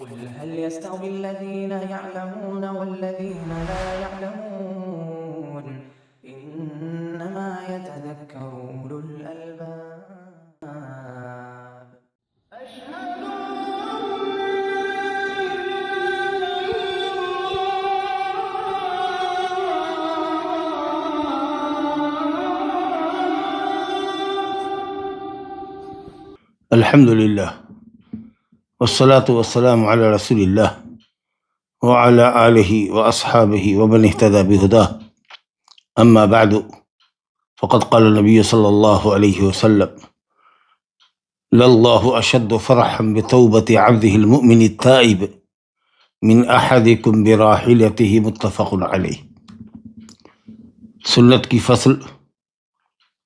قل هل يستوي الذين يعلمون والذين لا يعلمون إنما يتذكر أولو الألباب أشهد الحمد للہ والصلاة والسلام علی رسول اللہ وعلی آلہ واصحابہ ومن اہتدى بہداه اما بعد فقد قال النبی صلی اللہ علیہ وسلم للہ اشد فرحا بتوبة عبده المؤمن التائب من احدکم براحلته متفق علیہ۔ سنت کی فصل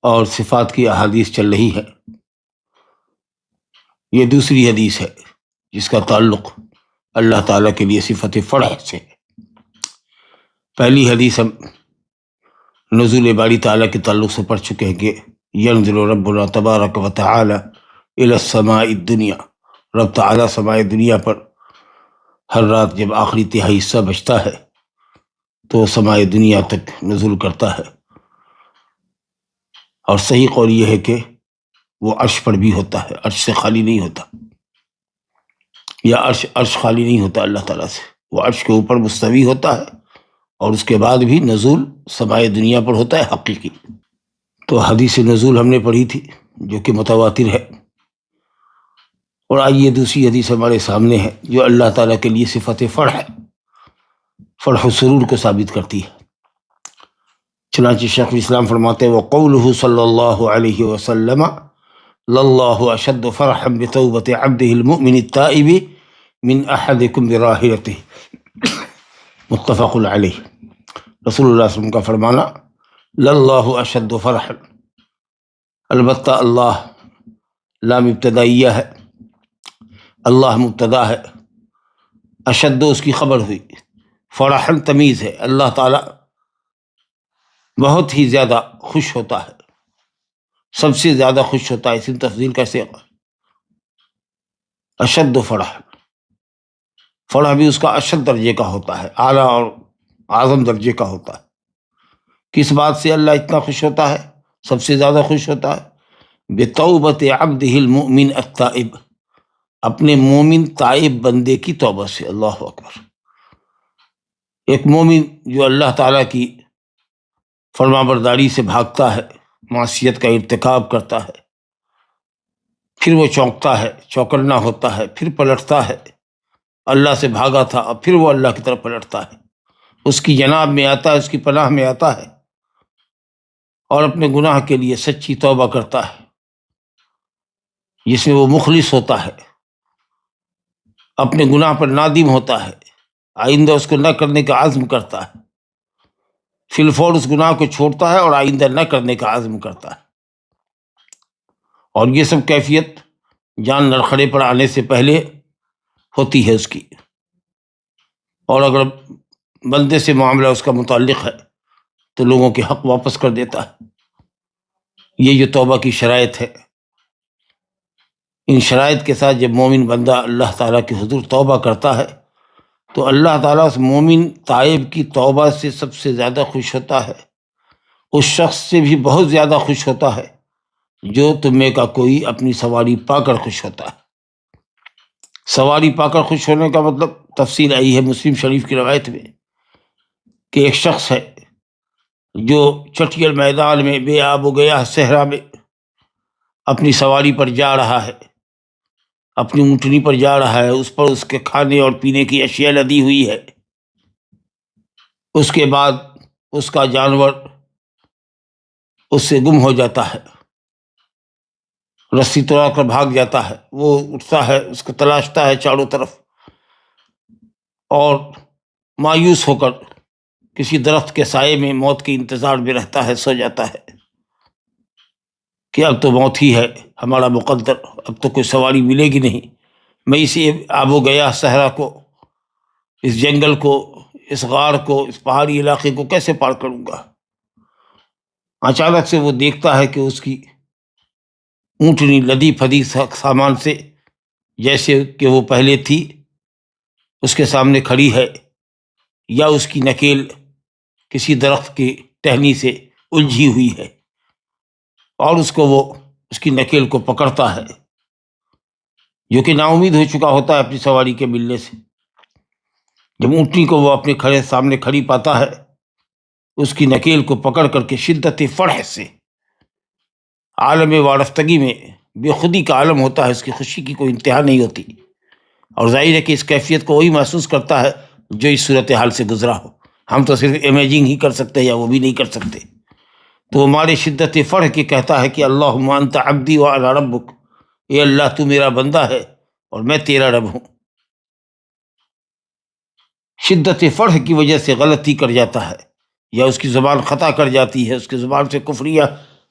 اور صفات کی احادیث چل رہی ہے۔ یہ دوسری حدیث ہے جس کا تعلق اللہ تعالیٰ کے لیے صفت فرح سے ہے۔ پہلی حدیث ہم نزول باری تعالیٰ کے تعلق سے پڑھ چکے ہیں کہ ینزل ربنا تبارک و تعالی الی السماء الدنیا، رب تعالیٰ سماء دنیا پر ہر رات جب آخری تہائی حصہ بچتا ہے تو سماء دنیا تک نزول کرتا ہے، اور صحیح قول یہ ہے کہ وہ عرش پر بھی ہوتا ہے، عرش سے خالی نہیں ہوتا، یا عرش خالی نہیں ہوتا اللہ تعالیٰ سے، وہ عرش کے اوپر مستوی ہوتا ہے، اور اس کے بعد بھی نزول سماء دنیا پر ہوتا ہے حقیقی۔ تو حدیث نزول ہم نے پڑھی تھی جو کہ متواتر ہے، اور آئیے دوسری حدیث ہمارے سامنے ہے جو اللہ تعالیٰ کے لیے صفت فرح ہے، فرح و سرور کو ثابت کرتی ہے۔ چنانچہ شیخ الاسلام فرماتے ہیں وقولہ صلی اللہ علیہ وسلم للہ اشد فرحا بتوبۃ عبدہ المؤمن التائب من احدکم براحلتہ متفق علیہ۔ رسول اللہ صلی اللہ علیہ وسلم کا فرمانا للہ اشد فرحا، البتہ اللہ لام ابتدائیہ ہے، اللہ مبتدا ہے، اشد اس کی خبر ہوئی، فرحا تمیز ہے، اللہ تعالی بہت ہی زیادہ خوش ہوتا ہے، سب سے زیادہ خوش ہوتا ہے، اسم تفضیل کیسے ہوگا؟ اشد فرح، فرح بھی اس کا اشد درجے کا ہوتا ہے، اعلیٰ اور اعظم درجے کا ہوتا ہے۔ کس بات سے اللہ اتنا خوش ہوتا ہے، سب سے زیادہ خوش ہوتا ہے؟ بتوبۃ عبدہ المؤمن التائب، اپنے مومن تائب بندے کی توبہ سے۔ اللہ اکبر۔ ایک مومن جو اللہ تعالیٰ کی فرما برداری سے بھاگتا ہے، معصیت کا ارتکاب کرتا ہے، پھر وہ چونکتا ہے، چوکنا ہوتا ہے، پھر پلٹتا ہے، اللہ سے بھاگا تھا اور پھر وہ اللہ کی طرف پلٹتا ہے، اس کی جناب میں آتا ہے، اس کی پناہ میں آتا ہے، اور اپنے گناہ کے لیے سچی توبہ کرتا ہے جس میں وہ مخلص ہوتا ہے، اپنے گناہ پر نادم ہوتا ہے، آئندہ اس کو نہ کرنے کا عزم کرتا ہے، فی الفور اس گناہ کو چھوڑتا ہے اور آئندہ نہ کرنے کا عزم کرتا ہے۔ اور یہ سب کیفیت جان لڑکھڑے پر آنے سے پہلے ہوتی ہے اس کی، اور اگر بندے سے معاملہ اس کا متعلق ہے تو لوگوں کے حق واپس کر دیتا ہے۔ یہ جو توبہ کی شرائط ہے، ان شرائط کے ساتھ جب مومن بندہ اللہ تعالیٰ کے حضور توبہ کرتا ہے تو اللہ تعالیٰ اس مومن تائب کی توبہ سے سب سے زیادہ خوش ہوتا ہے، اس شخص سے بھی بہت زیادہ خوش ہوتا ہے جو تمہیں کا کوئی اپنی سواری پا کر خوش ہوتا ہے۔ سواری پا کر خوش ہونے کا مطلب تفصیل آئی ہے مسلم شریف کی روایت میں کہ ایک شخص ہے جو چٹیل میدان میں بے آب و گیا صحرا میں اپنی سواری پر جا رہا ہے، اپنی اونٹنی پر جا رہا ہے، اس پر اس کے کھانے اور پینے کی اشیاء لدی ہوئی ہے، اس کے بعد اس کا جانور اس سے گم ہو جاتا ہے، رسی توڑا کر بھاگ جاتا ہے، وہ اٹھتا ہے، اس کو تلاشتا ہے چاروں طرف، اور مایوس ہو کر کسی درخت کے سائے میں موت کے انتظار میں رہتا ہے، سو جاتا ہے کہ اب تو موت ہی ہے ہمارا مقدر، اب تو کوئی سواری ملے گی نہیں، میں اسی آب و گیا صحرا کو، اس جنگل کو، اس غار کو، اس پہاڑی علاقے کو کیسے پار کروں گا؟ اچانک سے وہ دیکھتا ہے کہ اس کی اونٹنی لدی پھدی سامان سے جیسے کہ وہ پہلے تھی اس کے سامنے کھڑی ہے یا اس کی نکیل کسی درخت کی ٹہنی سے الجھی ہوئی ہے اور اس کو وہ اس کی نکیل کو پکڑتا ہے، جو کہ نا امید ہو چکا ہوتا ہے اپنی سواری کے ملنے سے، جب اونٹنی کو وہ اپنے کھڑے سامنے کھڑی پاتا ہے، اس کی نکیل کو پکڑ کر کے شدت فرح سے، عالم وارفتگی میں بے خودی کا عالم ہوتا ہے، اس کی خوشی کی کوئی انتہا نہیں ہوتی، اور ظاہر ہے کہ اس کیفیت کو وہی محسوس کرتا ہے جو اس صورتحال سے گزرا ہو۔ ہم تو صرف امیجنگ ہی کر سکتے ہیں یا وہ بھی نہیں کر سکتے۔ تو وہ ہمارے شدت فرح کے کہتا ہے کہ اللہم انت عبدی وانا ربک، اے اللہ تو میرا بندہ ہے اور میں تیرا رب ہوں۔ شدت فرح کی وجہ سے غلطی کر جاتا ہے یا اس کی زبان خطا کر جاتی ہے، اس کی زبان سے کفریہ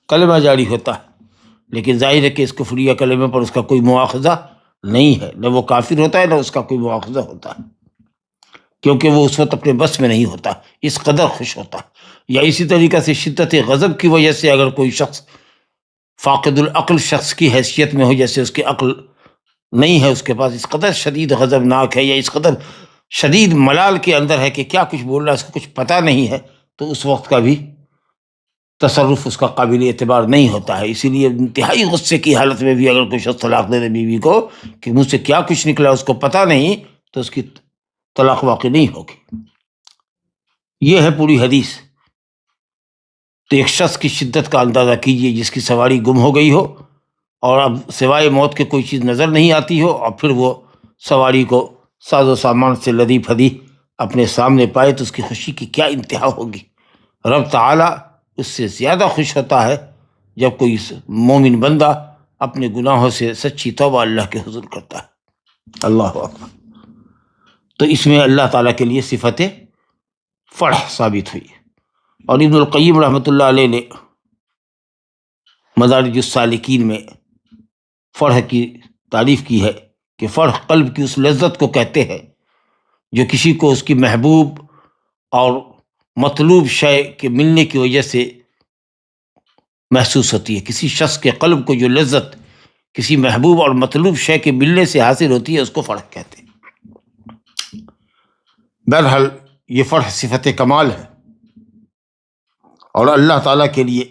کلمہ جاری ہوتا ہے، لیکن ظاہر ہے کہ اس کفریہ کلمے پر اس کا کوئی مواخذہ نہیں ہے، نہ وہ کافر ہوتا ہے نہ اس کا کوئی مواخذہ ہوتا ہے، کیونکہ وہ اس وقت اپنے بس میں نہیں ہوتا، اس قدر خوش ہوتا ہے۔ یا اسی طریقے سے شدت غضب کی وجہ سے اگر کوئی شخص فاقد العقل شخص کی حیثیت میں ہو، جیسے اس کی عقل نہیں ہے، اس کے پاس اس قدر شدید غضبناک ہے یا اس قدر شدید ملال کے اندر ہے کہ کیا کچھ بول رہا ہے اس کو کچھ پتہ نہیں ہے، تو اس وقت کا بھی تصرف اس کا قابل اعتبار نہیں ہوتا ہے۔ اسی لیے انتہائی غصے کی حالت میں بھی اگر کوئی شخص طلاق دے دے بیوی کو کہ مجھ سے کیا کچھ نکلا اس کو پتہ نہیں، تو اس کی طلاق واقع نہیں ہوگی۔ یہ ہے پوری حدیث۔ تو ایک شخص کی شدت کا اندازہ کیجئے جس کی سواری گم ہو گئی ہو اور اب سوائے موت کے کوئی چیز نظر نہیں آتی ہو، اور پھر وہ سواری کو ساز و سامان سے لدی پھدی اپنے سامنے پائے تو اس کی خوشی کی کیا انتہا ہوگی۔ رب تعالیٰ اس سے زیادہ خوش ہوتا ہے جب کوئی مومن بندہ اپنے گناہوں سے سچی توبہ اللہ کے حضور کرتا ہے۔ اللہ اکبر۔ تو اس میں اللہ تعالیٰ کے لیے صفت فرح ثابت ہوئی۔ اور ابن القیم رحمۃ اللہ علیہ نے مدارج السالکین میں فرح کی تعریف کی ہے کہ فرح قلب کی اس لذت کو کہتے ہیں جو کسی کو اس کی محبوب اور مطلوب شے کے ملنے کی وجہ سے محسوس ہوتی ہے۔ کسی شخص کے قلب کو جو لذت کسی محبوب اور مطلوب شے کے ملنے سے حاصل ہوتی ہے اس کو فرح کہتے ہیں۔ بہرحال یہ فرح صفت کمال ہے، اور اللہ تعالیٰ کے لیے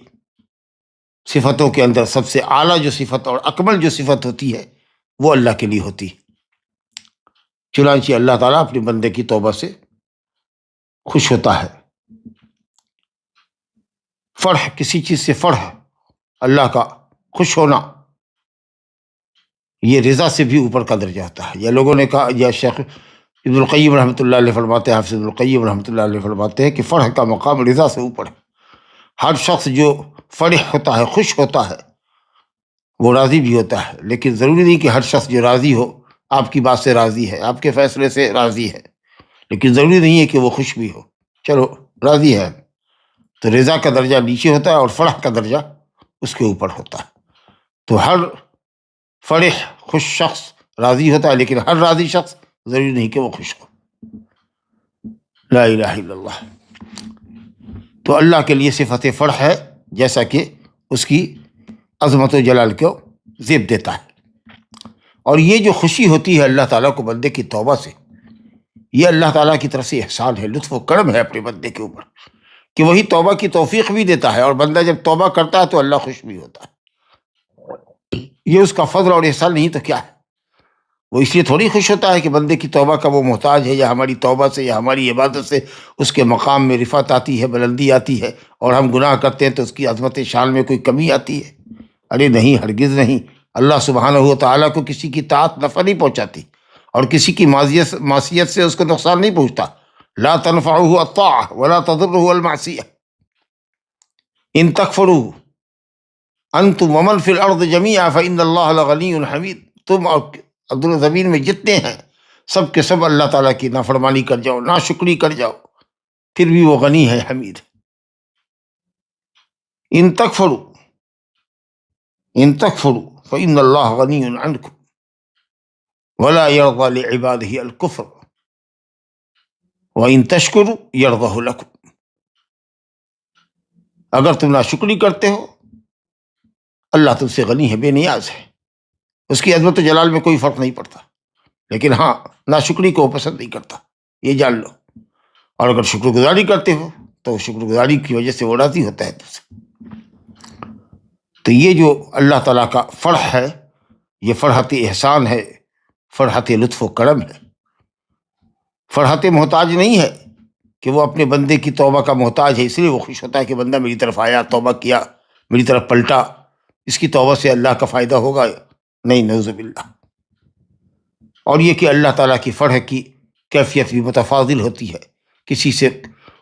صفتوں کے اندر سب سے اعلیٰ جو صفت اور اکمل جو صفت ہوتی ہے وہ اللہ کے لیے ہوتی ہے۔ چنانچہ اللہ تعالیٰ اپنے بندے کی توبہ سے خوش ہوتا ہے۔ فرح، کسی چیز سے فرح، اللہ کا خوش ہونا، یہ رضا سے بھی اوپر کا درجہ ہوتا ہے۔ یا لوگوں نے کہا، یا شیخ ابن القیم رحمۃ اللہ علیہ فرماتے ہیں، حافظ ابن القیم رحمۃ اللہ علیہ فرماتے ہیں کہ فرح کا مقام رضا سے اوپر ہے۔ ہر شخص جو فرح ہوتا ہے، خوش ہوتا ہے، وہ راضی بھی ہوتا ہے، لیکن ضروری نہیں کہ ہر شخص جو راضی ہو آپ کی بات سے راضی ہے، آپ کے فیصلے سے راضی ہے، لیکن ضروری نہیں ہے کہ وہ خوش بھی ہو۔ چلو راضی ہے تو رضا کا درجہ نیچے ہوتا ہے اور فرح کا درجہ اس کے اوپر ہوتا ہے۔ تو ہر فرح خوش شخص راضی ہوتا ہے، لیکن ہر راضی شخص ضروری نہیں کہ وہ خوش ہو۔ لا الہ الا اللہ۔ تو اللہ کے لیے صفت فرح ہے، جیسا کہ اس کی عظمت و جلال کو زیب دیتا ہے۔ اور یہ جو خوشی ہوتی ہے اللہ تعالیٰ کو بندے کی توبہ سے، یہ اللہ تعالیٰ کی طرف سے احسان ہے، لطف و کرم ہے اپنے بندے کے اوپر، کہ وہی توبہ کی توفیق بھی دیتا ہے، اور بندہ جب توبہ کرتا ہے تو اللہ خوش بھی ہوتا ہے۔ یہ اس کا فضل اور احسان نہیں تو کیا ہے؟ وہ اس لیے تھوڑی خوش ہوتا ہے کہ بندے کی توبہ کا وہ محتاج ہے، یا ہماری توبہ سے یا ہماری عبادت سے اس کے مقام میں رفعت آتی ہے، بلندی آتی ہے، اور ہم گناہ کرتے ہیں تو اس کی عظمت شان میں کوئی کمی آتی ہے۔ ارے نہیں، ہرگز نہیں۔ اللہ سبحانہ و تعالیٰ کو کسی کی طاعت نفع نہیں پہنچاتی، اور کسی کی معصیت سے اس کو نقصان نہیں پہنچتا۔ لا تنفعه الطاعة ولا تضره المعصیہ، ان تکفروا انتم ومن فی الارض جميعا فإن اللہ لغنی حمید۔ تم اور زمین میں جتنے ہیں سب کے سب اللہ تعالیٰ کی نافرمانی کر جاؤ، ناشکری کر جاؤ، پھر بھی وہ غنی ہے، حمید۔ ان تکفروا فإن اللہ غنی عنکم ولا يرضى لعباده الكفر وإن تشکروا یرضہ لکم۔ اگر تم ناشکری کرتے ہو، اللہ تم سے غنی ہے، بے نیاز ہے، اس کی عظمت و جلال میں کوئی فرق نہیں پڑتا، لیکن ہاں ناشکری کو وہ پسند نہیں کرتا، یہ جان لو۔ اور اگر شکر گزاری کرتے ہو تو شکر گزاری کی وجہ سے وہ راضی ہوتا ہے تم سے۔ تو یہ جو اللہ تعالیٰ کا فرح ہے، یہ فرحت احسان ہے، فرحت لطف و کرم ہے، فرحت محتاج نہیں ہے کہ وہ اپنے بندے کی توبہ کا محتاج ہے، اس لیے وہ خوش ہوتا ہے کہ بندہ میری طرف آیا، توبہ کیا، میری طرف پلٹا، اس کی توبہ سے اللہ کا فائدہ ہوگا۔ نہیں، نعوذ باللہ۔ اور یہ کہ اللہ تعالیٰ کی فرح کی کیفیت بھی متفاضل ہوتی ہے، کسی سے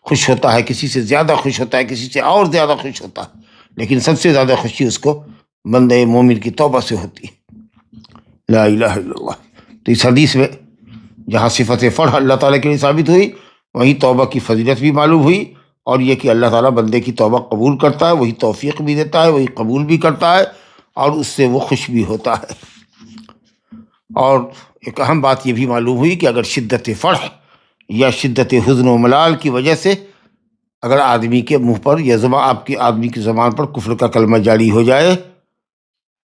خوش ہوتا ہے، کسی سے زیادہ خوش ہوتا ہے، کسی سے اور زیادہ خوش ہوتا ہے، لیکن سب سے زیادہ خوشی اس کو بندہ مومن کی توبہ سے ہوتی ہے۔ لا الہ الا اللہ۔ تو اس حدیث میں جہاں صفت فرح اللہ تعالیٰ کے لیے ثابت ہوئی، وہیں توبہ کی فضیلت بھی معلوم ہوئی، اور یہ کہ اللہ تعالیٰ بندے کی توبہ قبول کرتا ہے، وہی توفیق بھی دیتا ہے، وہی قبول بھی کرتا ہے، اور اس سے وہ خوش بھی ہوتا ہے۔ اور ایک اہم بات یہ بھی معلوم ہوئی کہ اگر شدت فرح یا شدت حزن و ملال کی وجہ سے اگر آدمی کے منہ پر یا آدمی کی زبان پر کفر کا کلمہ جاری ہو جائے،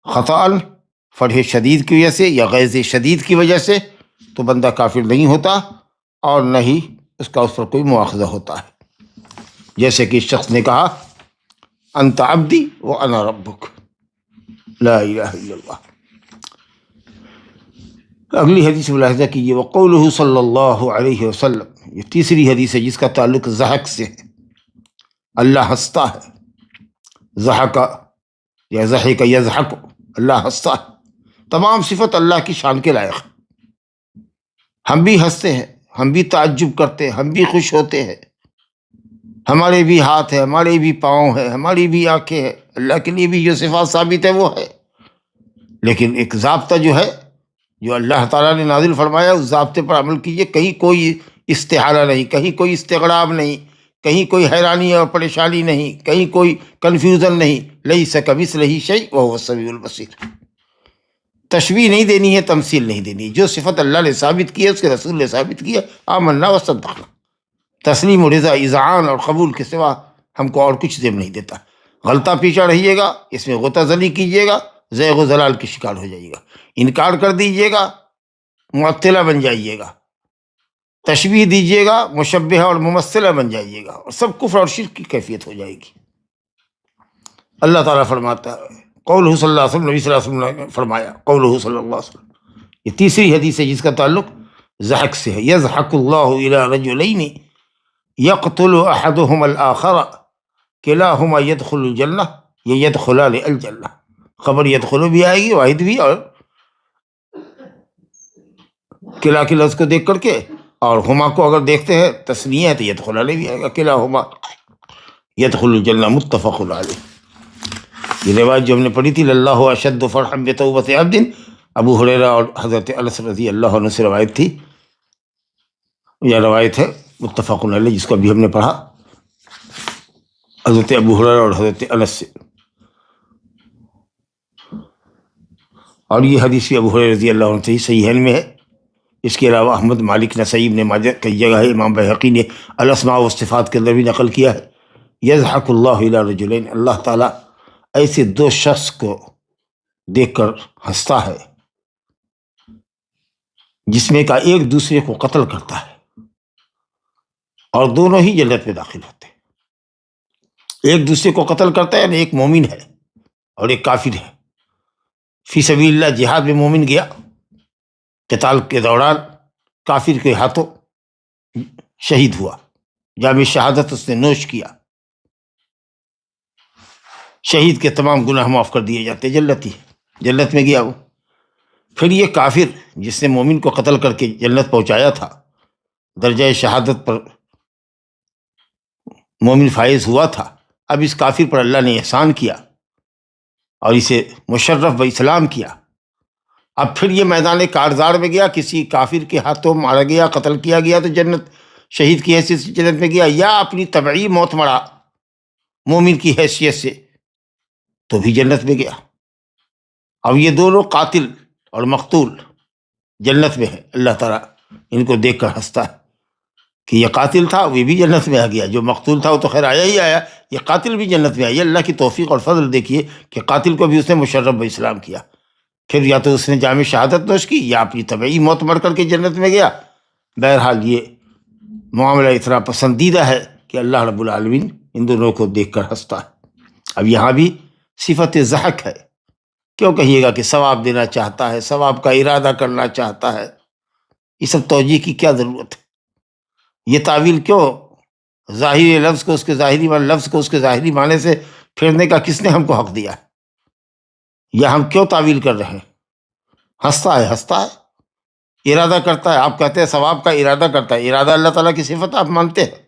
خطأً، فرح شدید کی وجہ سے یا غیظ شدید کی وجہ سے، تو بندہ کافر نہیں ہوتا، اور نہ ہی اس کا اس پر کوئی مواخذہ ہوتا ہے۔ جیسے کہ اس شخص نے کہا انت عبدی وانا ربک، لا الہ الا اللہ۔ اگلی حدیث ملاحظہ کیجیے، وقولہ صلی اللہ علیہ وسلم، یہ تیسری حدیث ہے جس کا تعلق ضحک سے ہے۔ اللہ ہنستا ہے، ضحک یا ضحک یضحک، اللہ ہنستا ہے۔ تمام صفت اللہ کی شان کے لائق ہے۔ ہم بھی ہنستے ہیں، ہم بھی تعجب کرتے ہیں، ہم بھی خوش ہوتے ہیں، ہمارے بھی ہاتھ ہیں، ہمارے بھی پاؤں ہیں، ہماری بھی آنکھیں ہیں، اللہ کے لیے بھی جو صفات ثابت ہے وہ ہے۔ لیکن ایک ضابطہ جو ہے، جو اللہ تعالیٰ نے نازل فرمایا، اس ضابطے پر عمل کیجیے۔ کہیں کوئی استحالہ نہیں، کہیں کوئی استغراب نہیں، کہیں کوئی حیرانی اور پریشانی نہیں، کہیں کوئی کنفیوژن نہیں۔ لیس کمثلہ شیء وہو السمیع البصیر۔ تشبیہ نہیں دینی ہے، تمثیل نہیں دینی ہے۔ جو صفت اللہ نے ثابت کی ہے، اس کے رسول نے ثابت کی ہے، آمنا وصدقنا۔ تسلیم و رضا، اذعان اور قبول کے سوا ہم کو اور کچھ ذہن نہیں دیتا۔ غلطہ پیچھا رہیے گا، اس میں غوطہ زنی کیجیے گا، زیغ و ضلال کی شکار ہو جائیے گا، انکار کر دیجیے گا، معطلہ بن جائیے گا، تشبیہ دیجیے گا، مشبہہ اور ممثلہ بن جائیے گا، اور سب کفر اور شرک کی کیفیت ہو جائے گی۔ اللہ تعالیٰ فرماتا ہے، قولہ صلی اللہ علیہ وسلم، نبی صلی اللہ علیہ وسلم نے فرمایا، قولہ صلی اللہ علیہ وسلم۔ یہ تیسری حدیث ہے جس کا تعلق ضحک سے ہے۔ یضحک اللہ الی رجلین یقتل احدہما الآخر کلاہما یدخل الجنہ، یہ یدخلان الجنہ، خبر یدخلو بھی آئے گی، واحد بھی، اور کلا کے لفظ کو دیکھ کر کے، اور ہما کو اگر دیکھتے ہیں تثنیہ ہے تو یدخلان بھی آئے گا، کلاہما یدخل الجنہ، متفق علیہ۔ یہ روایت جو ہم نے پڑھی تھی، اللہ اشد فرحا بتوبۃ عبد، ابو ہریرہ اور حضرت انس رضی اللہ عنہ سے روایت تھی، یہ روایت ہے متفق علیہ، جس کو ابھی ہم نے پڑھا حضرت ابو ہریرہ اور حضرت انس سے۔ اور یہ حدیث بھی ابو ہریرہ رضی اللہ عنہ سے صحیحین میں ہے۔ اس کے علاوہ احمد، مالک، نسائی، ابن ماجہ کئی جگہ ہے، امام بہقی نے الاسماء والصفات کے اندر بھی نقل کیا ہے۔ یضحک اللہ الی رجلین، اللہ تعالیٰ ایسے دو شخص کو دیکھ کر ہنستا ہے جس میں کا ایک دوسرے کو قتل کرتا ہے، اور دونوں ہی جنت میں داخل ہوتے ہیں۔ ایک دوسرے کو قتل کرتا ہے، یعنی ایک مومن ہے اور ایک کافر ہے۔ فی سبیل اللہ جہاد میں مومن گیا، قتال کے دوران کافر کے ہاتھوں شہید ہوا، جام شہادت اس نے نوش کیا، شہید کے تمام گناہ معاف کر دیے جاتے، جنتی جنت میں گیا وہ۔ پھر یہ کافر جس نے مومن کو قتل کر کے جنت پہنچایا تھا، درجہ شہادت پر مومن فائز ہوا تھا، اب اس کافر پر اللہ نے احسان کیا اور اسے مشرف باسلام کیا۔ اب پھر یہ میدان کارزار میں گیا، کسی کافر کے ہاتھوں مارا گیا، قتل کیا گیا تو جنت، شہید کی حیثیت سے جنت میں گیا، یا اپنی طبعی موت مرا مومن کی حیثیت سے تو بھی جنت میں گیا۔ اب یہ دونوں قاتل اور مقتول جنت میں ہے، اللہ تعالیٰ ان کو دیکھ کر ہنستا ہے کہ یہ قاتل تھا، وہ بھی جنت میں آ گیا، جو مقتول تھا وہ تو خیر آیا ہی آیا، یہ قاتل بھی جنت میں آیا۔ اللہ کی توفیق اور فضل دیکھیے کہ قاتل کو بھی اس نے مشرف باسلام کیا، پھر یا تو اس نے جام شہادت نوش کی یا اپنی طبعی موت مر کر کے جنت میں گیا. بہرحال یہ معاملہ اتنا پسندیدہ ہے کہ اللہ رب العالمین ان دونوں کو دیکھ کر ہنستا ہے. اب یہاں بھی صفت ضحک ہے. کیوں کہیے گا کہ ثواب دینا چاہتا ہے، ثواب کا ارادہ کرنا چاہتا ہے؟ یہ سب توجیہ کی کیا ضرورت ہے؟ یہ تعویل کیوں؟ ظاہری لفظ کو اس کے ظاہری لفظ کو اس کے ظاہری معنی سے پھیرنے کا کس نے ہم کو حق دیا ہے؟ یا ہم کیوں تعویل کر رہے ہیں؟ ہنستا ہے، ہنستا ہے، ارادہ کرتا ہے. آپ کہتے ہیں ثواب کا ارادہ کرتا ہے. ارادہ اللہ تعالیٰ کی صفت آپ مانتے ہیں،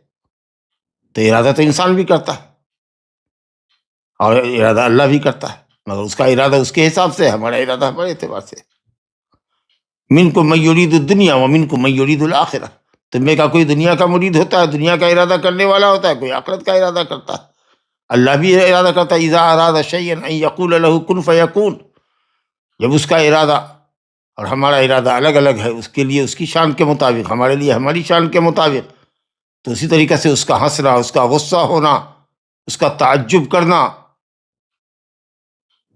تو ارادہ تو انسان بھی کرتا ہے اور ارادہ اللہ بھی کرتا ہے، مگر اس کا ارادہ اس کے حساب سے، ہمارا ارادہ ہمارے اعتبار سے. منکم من یرید الدنیا ومنکم من یرید الآخرہ. تم میں کا کوئی دنیا کا مرید ہوتا ہے، دنیا کا ارادہ کرنے والا ہوتا ہے، کوئی آخرت کا ارادہ کرتا ہے. اللہ بھی ارادہ کرتا ہے، اذا اراد شیئا ان یقول له کن فیکون. جب اس کا ارادہ اور ہمارا ارادہ الگ الگ ہے، اس کے لیے اس کی شان کے مطابق، ہمارے لیے ہماری شان کے مطابق، تو اسی طریقے سے اس کا ہنسنا، اس کا غصہ ہونا، اس کا تعجب کرنا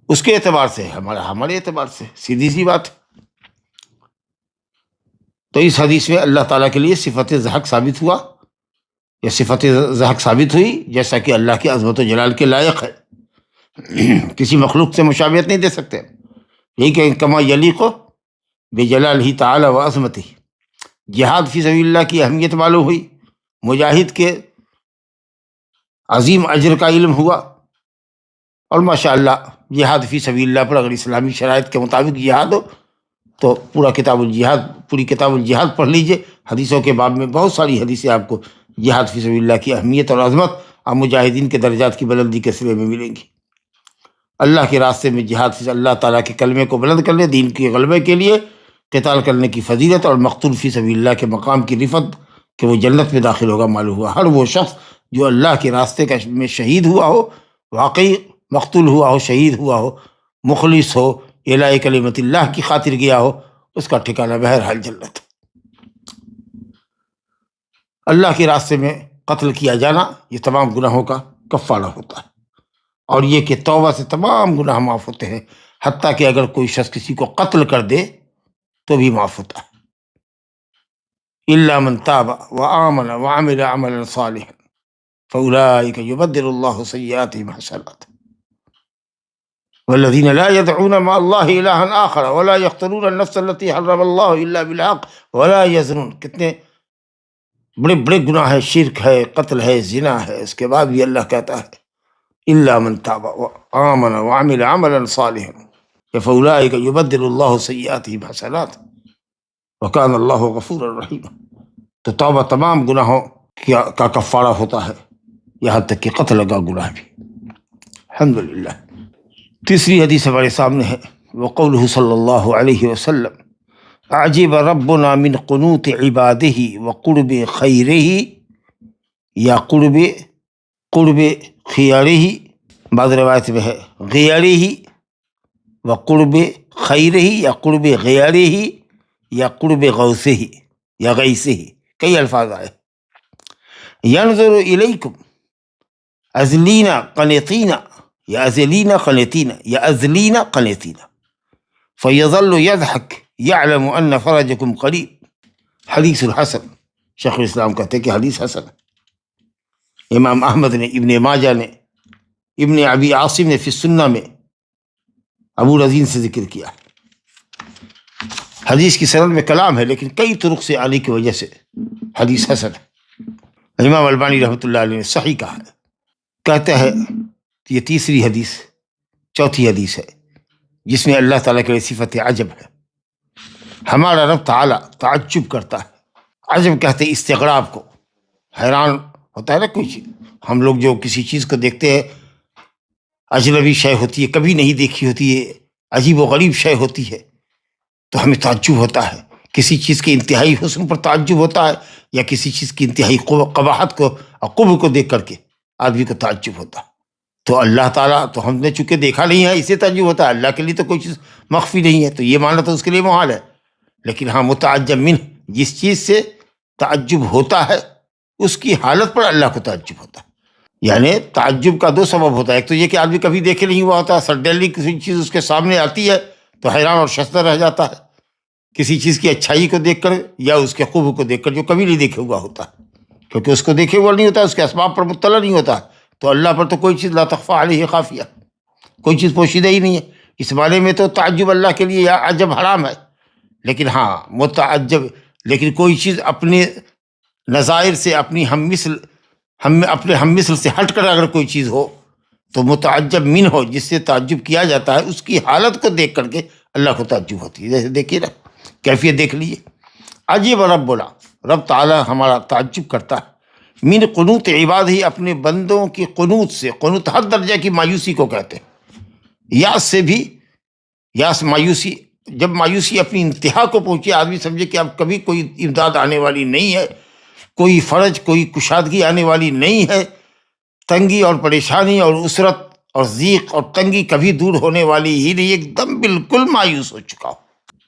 اس کے اعتبار سے، ہمارے اعتبار سے، سیدھی سی بات ہے. تو اس حدیث میں اللہ تعالیٰ کے لیے صفت ضحک ثابت ہوا، یا صفت ضحک ثابت ہوئی، جیسا کہ اللہ کی عظمت و جلال کے لائق ہے. کسی مخلوق سے مشابہت نہیں دے سکتے. یہی کہ کما یلیق بجلالہ تعالی و عظمتہ. جہاد فی سبیل اللہ کی اہمیت معلوم ہوئی، مجاہد کے عظیم اجر کا علم ہوا، اور ماشاءاللہ جہاد فی سبیل اللہ پر اگر اسلامی شرائط کے مطابق جہاد ہو تو پوری کتاب الجہاد پڑھ لیجئے. حدیثوں کے باب میں بہت ساری حدیثیں آپ کو جہاد فی سبیل اللہ کی اہمیت اور عظمت اور مجاہدین کے درجات کی بلندی کے سلسلے میں ملیں گی. اللہ کے راستے میں جہاد فی اللہ تعالیٰ کے کلمے کو بلند کرنے، دین کے غلبے کے لیے قتال کرنے کی فضیلت، اور مقتول فی سبیل اللہ کے مقام کی رفت کہ وہ جنت میں داخل ہوگا معلوم ہوا. ہر وہ شخص جو اللہ کے راستے میں شہید ہوا ہو، واقعی مقتول ہوا ہو، شہید ہوا ہو، مخلص ہو، اعلاء کلمت اللہ کی خاطر گیا ہو، اس کا ٹھکانہ بہرحال جنت. اللہ کے راستے میں قتل کیا جانا یہ تمام گناہوں کا کفارہ ہوتا ہے، اور یہ کہ توبہ سے تمام گناہ معاف ہوتے ہیں، حتیٰ کہ اگر کوئی شخص کسی کو قتل کر دے تو بھی معاف ہوتا ہے. الا من تاب وآمن وعمل عملا صالحا فاولئک یبدل اللہ سیئاتہم حسنات والذین لا يدعون مع اللہ الہا آخر ولا یقتلون النفس التي حرم اللہ الا بالحق ولا یزنون. کتنے بڑے بڑے گناہ ہے، شرک ہے، قتل ہے، زنا ہے، اس کے بعد بھی اللہ کہتا ہے الا من تاب وآمن وعمل عملا صالحا فاولئک یبدل اللہ سیئاتہم حسنات وکان اللہ غفورا رحیما. تو توبہ تمام گناہوں کا کفارہ ہوتا ہے، یہاں تک کہ قتل کا گناہ بھی. الحمدللہ. تیسری حدیث ہمارے سامنے ہے، وقولہ صلی اللہ علیہ وسلم اعجب ربنا من قنوت عبادہ وقرب خیرہ یا قرب خیارہ. بعض روایت میں ہے غیارہ وقرب خیرہ یا قرب غیارہ یا قرب غوثہ یا غیثہ، کئی الفاظ آئے. ینظر الیکم ازلین قنطین یا ازلین قنطین یا ازلین قنطین فیظل یضحک یعلم ان فرجکم قریب. حدیث الحسن. شیخ الاسلام کہتے ہیں کہ حدیث حسن. امام احمد نے، ابن ماجہ نے، ابن ابی عاصم نے فی السنہ میں ابو رزین سے ذکر کیا. حدیث کی سند میں کلام ہے، لیکن کئی طرق سے آنے کی وجہ سے حدیث حسن ہے. امام البانی رحمۃ اللہ علیہ نے صحیح کہا ہے. کہتا ہے یہ تیسری حدیث، چوتھی حدیث ہے جس میں اللہ تعالیٰ کے صفت عجب ہے. ہمارا رب تعالیٰ تعجب کرتا ہے. عجب کہتے ہیں استغراب کو. حیران ہوتا ہے نا کوئی چیز. ہم لوگ جو کسی چیز کو دیکھتے ہیں، اجنبی شے ہوتی ہے، کبھی نہیں دیکھی ہوتی ہے، عجیب و غریب شے ہوتی ہے، تو ہمیں تعجب ہوتا ہے. کسی چیز کے انتہائی حسن پر تعجب ہوتا ہے، یا کسی چیز کی انتہائی قباحت کو اور قبح کو دیکھ کر کے آدمی کو تعجب ہوتا ہے. تو اللہ تعالیٰ تو ہم نے چونکہ دیکھا نہیں ہے، اسے تعجب ہوتا ہے. اللہ کے لیے تو کوئی چیز مخفی نہیں ہے، تو یہ ماننا تو اس کے لیے محال ہے. لیکن ہاں متعجب منہ، جس چیز سے تعجب ہوتا ہے اس کی حالت پر اللہ کو تعجب ہوتا ہے. یعنی تعجب کا دو سبب ہوتا ہے. ایک تو یہ کہ آدمی کبھی دیکھے نہیں ہوا ہوتا، سڈنلی کسی چیز اس کے سامنے آتی ہے تو حیران اور ششدر رہ جاتا ہے کسی چیز کی اچھائی کو دیکھ کر یا اس کے خوب کو دیکھ کر جو کبھی نہیں دیکھے ہوا ہوتا، کیونکہ اس کو دیکھے ہوا نہیں ہوتا، اس کے اسباب پر مطلع نہیں ہوتا، تو اللہ پر تو کوئی چیز لا تخفی علیہ خافیہ، کوئی چیز پوشیدہ ہی نہیں ہے۔ اس معنی میں تو تعجب اللہ کے لیے یا عجب حرام ہے، لیکن ہاں متعجب، لیکن کوئی چیز اپنے نظائر سے اپنے ہم مثل سے ہٹ کر اگر کوئی چیز ہو تو متعجب من ہو، جس سے تعجب کیا جاتا ہے، اس کی حالت کو دیکھ کر کے اللہ کو تعجب ہوتی ہے۔ جیسے دیکھیے نا، کیفیت دیکھ لیجیے، عجیب رب بولا، رب تعالی ہمارا تعجب کرتا ہے من قنوت عباد ہی، اپنے بندوں کی قنوت سے۔ قنوت حد درجہ کی مایوسی کو کہتے ہیں، یاس سے بھی، یاس مایوسی، جب مایوسی اپنی انتہا کو پہنچے، آدمی سمجھے کہ اب کبھی کوئی امداد آنے والی نہیں ہے، کوئی فرج، کوئی کشادگی آنے والی نہیں ہے، تنگی اور پریشانی اور اسرت اور ضیق اور تنگی کبھی دور ہونے والی ہی نہیں، ایک دم بالکل مایوس ہو چکا ہو،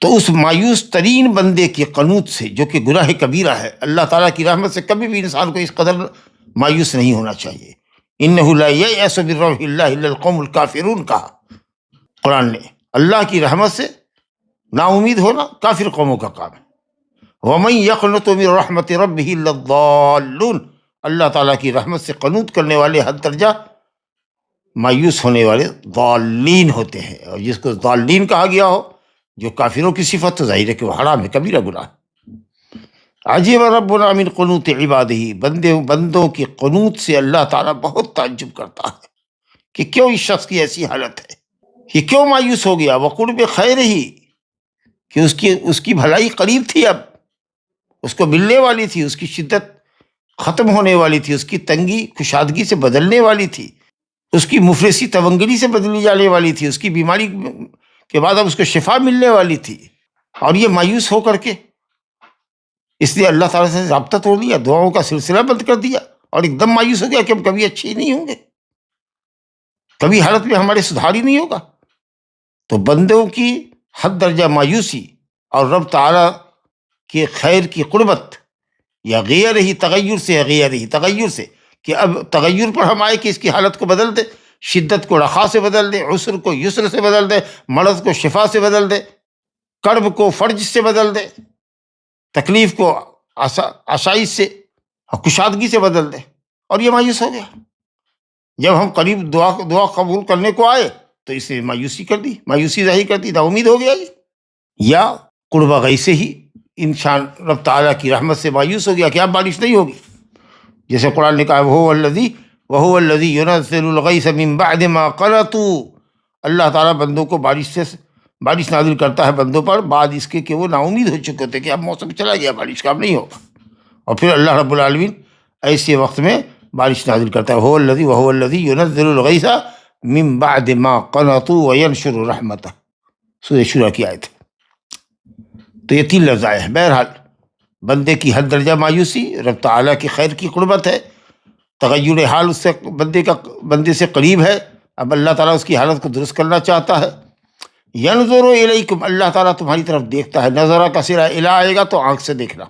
تو اس مایوس ترین بندے کی قنوت سے، جو کہ گناہ کبیرہ ہے، اللہ تعالیٰ کی رحمت سے کبھی بھی انسان کو اس قدر مایوس نہیں ہونا چاہیے۔ انہ لا ییأس من روح اللہ الا القوم الکافرون، کہا قرآن نے، اللہ کی رحمت سے نا امید ہونا کافر قوموں کا کام ہے۔ ومن یقنط من رحمت ربہ الا الضالون، اللہ تعالیٰ کی رحمت سے قنوط کرنے والے حد درجہ مایوس ہونے والے ضالین ہوتے ہیں، اور جس کو ضالین کہا گیا ہو، جو کافروں کی صفت، تو ظاہر ہے کہ وہ حرام ہے، کبیرہ گناہ۔ عجیب ربنا من قنوت عبادہ، بندوں کی قنوت سے اللہ تعالیٰ بہت تعجب کرتا ہے کہ کیوں اس شخص کی ایسی حالت ہے، یہ کیوں مایوس ہو گیا۔ وقرب خیر ہی، کہ اس کی بھلائی قریب تھی، اب اس کو ملنے والی تھی، اس کی شدت ختم ہونے والی تھی، اس کی تنگی کشادگی سے بدلنے والی تھی، اس کی مفلسی تونگری سے بدلی جانے والی تھی، اس کی بیماری کے بعد اب اس کو شفا ملنے والی تھی، اور یہ مایوس ہو کر کے اس لیے اللہ تعالیٰ سے رابطہ توڑ دیا، دعاؤں کا سلسلہ بند کر دیا، اور ایک دم مایوس ہو گیا کہ ہم کبھی اچھے ہی نہیں ہوں گے، کبھی حالت میں ہمارے سدھار ہی نہیں ہوگا۔ تو بندوں کی حد درجہ مایوسی اور رب تعالیٰ کے خیر کی قربت، یا غیر ہی تغیر سے، غیر ہی تغیر سے، کہ اب تغیر پر ہم آئے کہ اس کی حالت کو بدل دے، شدت کو رخا سے بدل دے، عسر کو یسر سے بدل دے، مرض کو شفا سے بدل دے، کرب کو فرج سے بدل دے، تکلیف کو آسائش سے اور کشادگی سے بدل دے، اور یہ مایوس ہو گیا۔ جب ہم قریب دعا قبول کرنے کو آئے تو اس نے مایوسی کر دی، مایوسی ظاہر کر دی، نا امید ہو گیا جی۔ یا قرب غی سے ہی انسان رب تعالیٰ کی رحمت سے مایوس ہو گیا کہ اب بارش نہیں ہوگی، جیسے قرآن نے کہا وَهُوَ الَّذِي يُنَزِّلُ الْغَيْثَ مِن بَعْدِ مَا قَنَطُوا، اللہ تعالیٰ بندوں کو بارش نازل کرتا ہے بندوں پر بعد اس کے کہ وہ نا امید ہو چکے تھے کہ اب موسم چلا گیا، بارش کا اب نہیں ہوگا، اور پھر اللہ رب العالمین ایسے وقت میں بارش نازل کرتا ہے۔ وَهُوَ الَّذِي يُنَزِّلُ الْغَيْثَ مِن بَعْدِ مَا قَنَطُوا وَيَنشُرُ رَحْمَتَهُ، سورہ شورى کی آیت۔ تو یہ تین لفظ آئے ہیں۔ بہرحال بندے کی حد درجہ مایوسی رب تعالیٰ کی خیر کی قربت ہے، تغیر حال اس سے بندے سے قریب ہے، اب اللہ تعالیٰ اس کی حالت کو درست کرنا چاہتا ہے۔ ینظر الیکم، اللہ تعالیٰ تمہاری طرف دیکھتا ہے، نظرہ کا صیغہ الی آئے گا تو آنکھ سے دیکھنا،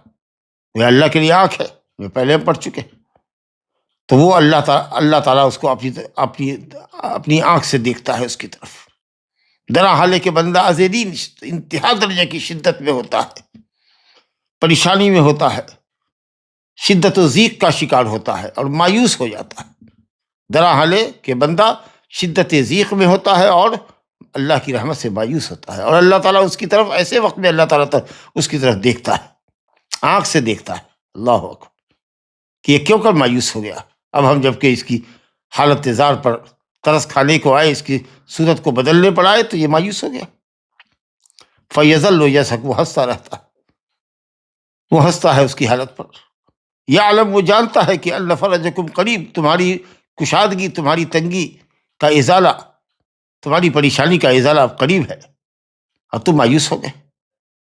وہ اللہ کے لیے آنکھ ہے، یہ پہلے ہم پڑھ چکے، تو وہ اللہ تعالیٰ اس کو اپنی آنکھ سے دیکھتا ہے اس کی طرف، درا حالے کہ بندہ عزیدین انتہا درجے کی شدت میں ہوتا ہے، پریشانی میں ہوتا ہے، شدت و ضیق کا شکار ہوتا ہے اور مایوس ہو جاتا ہے، درا حالے کہ بندہ شدت ضیق میں ہوتا ہے اور اللہ کی رحمت سے مایوس ہوتا ہے، اور اللہ تعالیٰ اس کی طرف ایسے وقت میں اللہ تعالیٰ اس کی طرف دیکھتا ہے، آنکھ سے دیکھتا ہے، اللہ اکبر، کہ یہ کیوں کر مایوس ہو گیا۔ اب ہم جب کہ اس کی حالت زار پر ترس کھانے کو آئے، اس کی صورت کو بدلنے پر آئے تو یہ مایوس ہو گیا۔ فیضل یسک، وہ ہنستا رہتا ہے، وہ ہنستا ہے اس کی حالت پر۔ یعلم، وہ جانتا ہے کہ اللہ فرجکم قریب، تمہاری کشادگی، تمہاری تنگی کا ازالہ، تمہاری پریشانی کا ازالہ اب قریب ہے، اور تم مایوس ہو گئے۔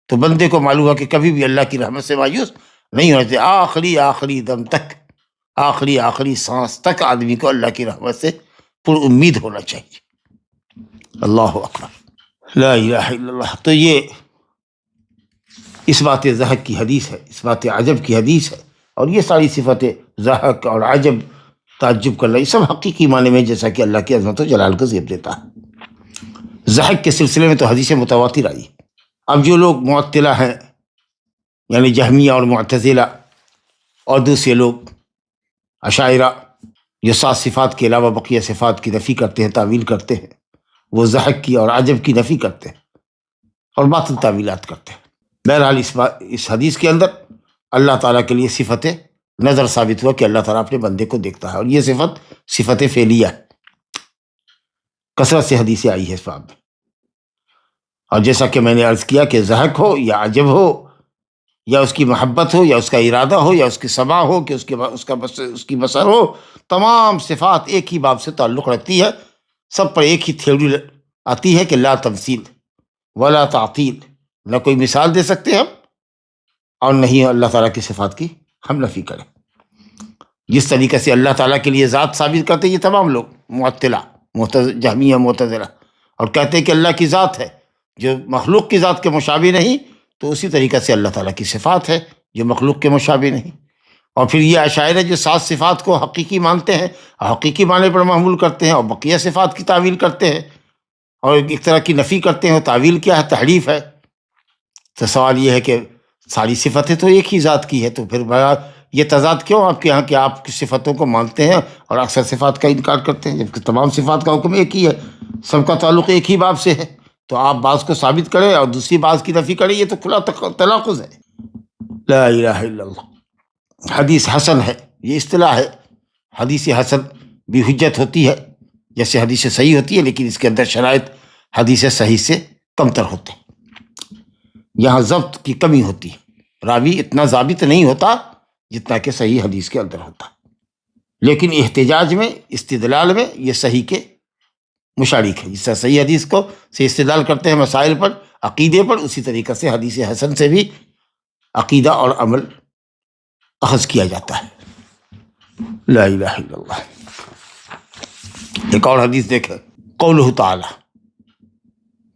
تو بندے کو معلوم ہے کہ کبھی بھی اللہ کی رحمت سے مایوس نہیں ہونا چاہیے، آخری دم تک، آخری سانس تک آدمی کو اللہ کی رحمت سے پر امید ہونا چاہیے۔ اللہ اکبر، لا الہ الا اللہ۔ تو یہ اس بات ضحک کی حدیث ہے، اس بات عجب کی حدیث ہے، اور یہ ساری صفتیں ضحک اور عجب، تعجب کرنا، یہ سب حقیقی معنی میں جیسا کہ اللہ کی عظمت و جلال کو زیب دیتا ہے۔ ضحک کے سلسلے میں تو حدیث متواتر آئی. اب جو لوگ معطلہ ہیں یعنی جہمیہ اور معتزلہ اور دوسرے لوگ اشاعرہ جو 7 صفات کے علاوہ بقیہ صفات کی نفی کرتے ہیں، تعویل کرتے ہیں، وہ ضحک کی اور عجب کی نفی کرتے ہیں اور باطل تعویلات کرتے ہیں. بہرحال اس حدیث کے اندر اللہ تعالیٰ کے لیے صفت نظر ثابت ہوا کہ اللہ تعالیٰ اپنے بندے کو دیکھتا ہے، اور یہ صفت فعلیہ ہے. کثرت سے حدیثیں آئی ہے اس باب میں. اور جیسا کہ میں نے عرض کیا کہ ضحک ہو یا عجب ہو یا اس کی محبت ہو یا اس کا ارادہ ہو یا اس کی سماع ہو کہ اس کی بصر ہو، تمام صفات ایک ہی باب سے تعلق رکھتی ہے. سب پر ایک ہی تھیوری آتی ہے کہ لا تمثیل ولا تعطیل، نہ کوئی مثال دے سکتے ہم اور نہیں اللہ تعالیٰ کی صفات کی ہم نفی کریں. جس طریقے سے اللہ تعالیٰ کے لیے ذات ثابت کرتے یہ تمام لوگ معطلہ جہمیہ معتزلہ، اور کہتے ہیں کہ اللہ کی ذات ہے جو مخلوق کی ذات کے مشابہ نہیں، تو اسی طریقے سے اللہ تعالیٰ کی صفات ہے جو مخلوق کے مشابہ نہیں. اور پھر یہ اشاعرہ جو 7 صفات کو حقیقی مانتے ہیں، حقیقی معنی پر محمول کرتے ہیں، اور بقیہ صفات کی تعویل کرتے ہیں اور ایک طرح کی نفی کرتے ہیں. تعویل کیا ہے؟ تحریف ہے. تو سوال یہ ہے کہ ساری صفتیں تو ایک ہی ذات کی ہے، تو پھر یہ تضاد کیوں آپ کے یہاں کہ آپ کی صفتوں کو مانتے ہیں اور اکثر صفات کا انکار کرتے ہیں، جبکہ تمام صفات کا حکم ایک ہی ہے، سب کا تعلق ایک ہی باب سے ہے. تو آپ بعض کو ثابت کریں اور دوسری بعض کی نفی کریں، یہ تو کھلا تناقض ہے. لا الہ الا اللہ. حدیث حسن ہے، یہ اصطلاح ہے. حدیث حسن بھی حجت ہوتی ہے جیسے حدیث صحیح ہوتی ہے، لیکن اس کے اندر شرائط حدیث صحیح سے کمتر ہوتے ہیں. یہاں ضبط کی کمی ہوتی ہے، راوی اتنا ضابط نہیں ہوتا جتنا کہ صحیح حدیث کے اندر ہوتا. لیکن احتجاج میں، استدلال میں یہ صحیح کے مشارک ہے. جس طرح صحیح حدیث کو سے استدلال کرتے ہیں مسائل پر، عقیدے پر، اسی طریقے سے حدیث حسن سے بھی عقیدہ اور عمل اخذ کیا جاتا ہے. لا الہ الا اللہ. ایک اور حدیث دیکھیں، قولہ تعالی،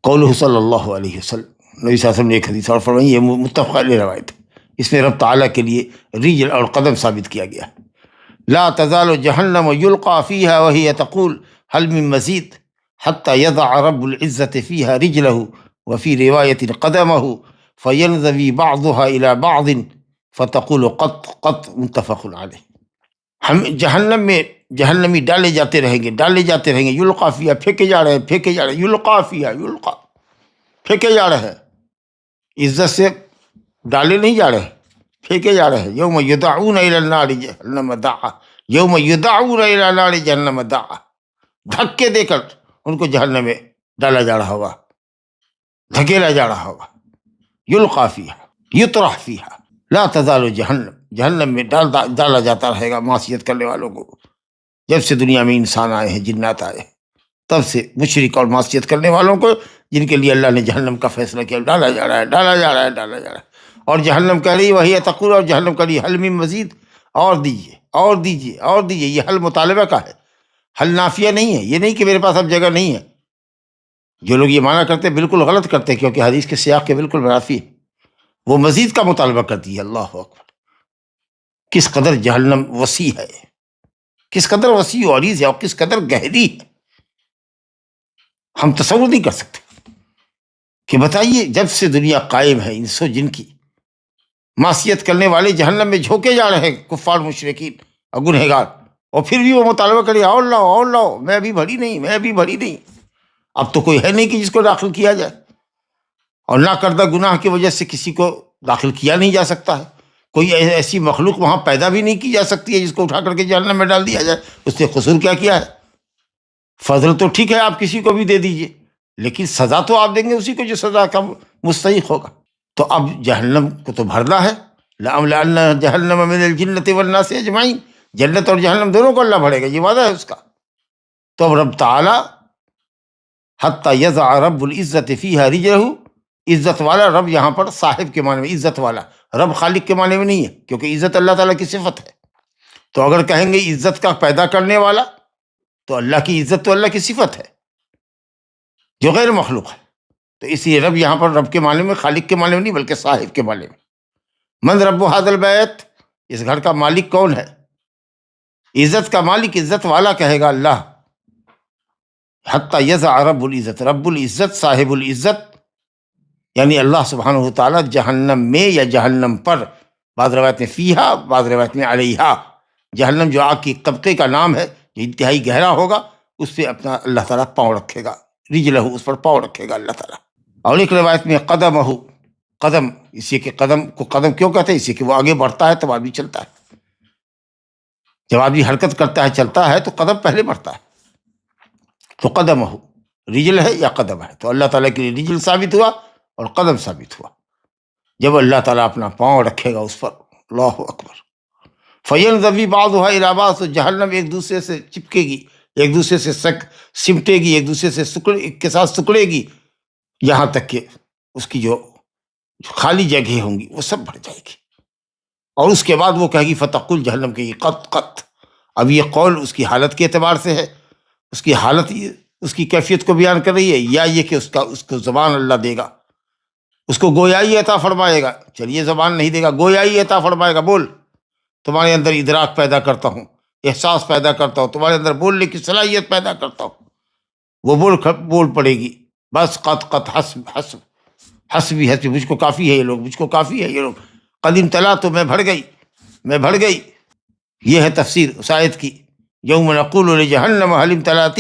قولہ صلی اللہ علیہ وسلم، نبی صلی اللہ علیہ وسلم نے ایک حدیث اور فرمائی، یہ متفق علیہ روایت ہے. اس میں رب تعالیٰ کے لیے رجل اور قدم ثابت کیا گیا. لا تزال جہنم یلقى فیہا وہی تقول هل من مزید حتى يضع رب العزة فيها رجله وفي رواية قدمه فينزوي بعضها إلى بعض فتقول قط قط، متفق علیہ. ہم جہنمی ڈالے جاتے رہیں گے، یلقى فیہا، پھینکے جا رہے ہیں، یلقى فیہا، پھینکے جا رہے ہیں. عزت سے ڈالے نہیں جا رہے، پھینکے جا رہے ہیں. یوم یدعون الی النار جہنم دعا، یوم یدعون الی النار جہنم دعا، دھکے دے کر ان کو جہنم میں ڈالا جا رہا ہوگا، دھکیلا جا رہا ہوگا. یلقى فیہا یطرح فیہا، لا تزال جہنم میں ڈالا جاتا رہے گا معصیت کرنے والوں کو. جب سے دنیا میں انسان آئے ہیں، جنات آئے ہیں، تب سے مشرک اور معصیت کرنے والوں کو، جن کے لیے اللہ نے جہنم کا فیصلہ کیا، ڈالا جا رہا ہے. اور جہنم کہہ رہی وہی تقول، اور جہنم کہہ رہی حل من مزید، اور دیجیے. یہ حل مطالبہ کا ہے، حل نافیہ نہیں ہے. یہ نہیں کہ میرے پاس اب جگہ نہیں ہے. جو لوگ یہ مانا کرتے ہیں بالکل غلط کرتے ہیں، کیونکہ حدیث کے سیاق کے بالکل منافی ہے. وہ مزید کا مطالبہ کرتی ہے. اللہ اکبر، کس قدر جہنم وسیع ہے، کس قدر وسیع و عریض ہے، اور کس قدر گہری ہے، ہم تصور نہیں کر سکتے. کہ بتائیے، جب سے دنیا قائم ہے، انس و جن کی معصیت کرنے والے جہنم میں جھونکے جا رہے ہیں، کفار مشرکین اور گنہگار، اور پھر بھی وہ مطالبہ کرے اور لاؤ، میں ابھی بھری نہیں. اب تو کوئی ہے نہیں کہ جس کو داخل کیا جائے، اور نہ کردہ گناہ کی وجہ سے کسی کو داخل کیا نہیں جا سکتا ہے. کوئی ایسی مخلوق وہاں پیدا بھی نہیں کی جا سکتی ہے جس کو اٹھا کر کے جہنم میں ڈال دیا جائے. اس نے قصور کیا ہے؟ فضل تو ٹھیک ہے آپ کسی کو بھی دے دیجئے، لیکن سزا تو آپ دیں گے اسی کو جو سزا کا مستحق ہوگا. تو اب جہنم کو تو بھرنا ہے. لَأَمْلَأَنَّ جَهَنَّمَ مِنَ الْجِنَّةِ وَالنَّاسِ أَجْمَعِينَ، جنت اور جہنم دونوں کو اللہ بھرے گا، یہ وعدہ ہے اس کا. تو اب رب تعالیٰ حتی یضع رب العزت فیہا رجلہ، عزت والا رب یہاں پر صاحب کے معنی میں، عزت والا رب خالق کے معنی میں نہیں ہے، کیونکہ عزت اللہ تعالیٰ کی صفت ہے. تو اگر کہیں گے عزت کا پیدا کرنے والا، تو اللہ کی عزت تو اللہ کی صفت ہے جو غیر مخلوق ہے. تو اس لیے رب یہاں پر رب کے معنی میں، خالق کے معنی میں نہیں بلکہ صاحب کے معنی میں. من رب ھذا البیت، اس گھر کا مالک کون ہے؟ عزت کا مالک، عزت والا کہے گا اللہ. حتی یضع رب العزت، رب العزت صاحب العزت یعنی اللہ سبحانہ و تعالیٰ جہنم میں یا جہنم پر، بعض روایت میں فیہا، بعض روایت میں علیہا، جہنم جو آگ کی طبقے کا نام ہے جو انتہائی گہرا ہوگا، اس پہ اپنا اللہ تعالیٰ پاؤں رکھے گا، رجلہ، اس پر پاؤں رکھے گا اللہ تعالیٰ۔ اور ایک روایت میں قدمہ، قدم، اسی کے قدم کو قدم کیوں کہتے ہیں؟ اسی کہ وہ آگے بڑھتا ہے تو آدمی چلتا ہے، جب آدمی حرکت کرتا ہے چلتا ہے تو قدم پہلے بڑھتا ہے، تو قدمہ رجل ہے یا قدم ہے، تو اللہ تعالیٰ کے لیے رجل ثابت ہوا اور قدم ثابت ہوا جب اللہ تعالیٰ اپنا پاؤں رکھے گا اس پر۔ اللہ اکبر۔ فینضوی بعضها الی بعض، تو جہنم ایک دوسرے سے چپکے گی، ایک دوسرے سے سمٹے گی، ایک دوسرے سے کے ساتھ سکڑے گی، یہاں تک کہ اس کی جو خالی جگہ ہوں گی وہ سب بھر جائے گی۔ اور اس کے بعد وہ کہے گی فتقل، جہنم کہے گی قط قط۔ اب یہ قول اس کی حالت کے اعتبار سے ہے، اس کی حالت اس کی کیفیت کو بیان کر رہی ہے، یا یہ کہ اس کو زبان اللہ دے گا، اس کو گویائی عطا فرمائے گا۔ چلیے زبان نہیں دے گا، گویائی عطا فرمائے گا، بول، تمہارے اندر ادراک پیدا کرتا ہوں، احساس پیدا کرتا ہوں، تمہارے اندر بولنے کی صلاحیت پیدا کرتا ہوں، وہ بول پڑے گی، بس قط قط، حسب حسب، حسبی حسبی، مجھ کو کافی ہے یہ لوگ، مجھ کو کافی ہے یہ لوگ، قد امتلأت، تو میں بھر گئی، میں بھر گئی۔ یہ ہے تفسیر اس آیت کی، یوم نقول لجہنم هل امتلأت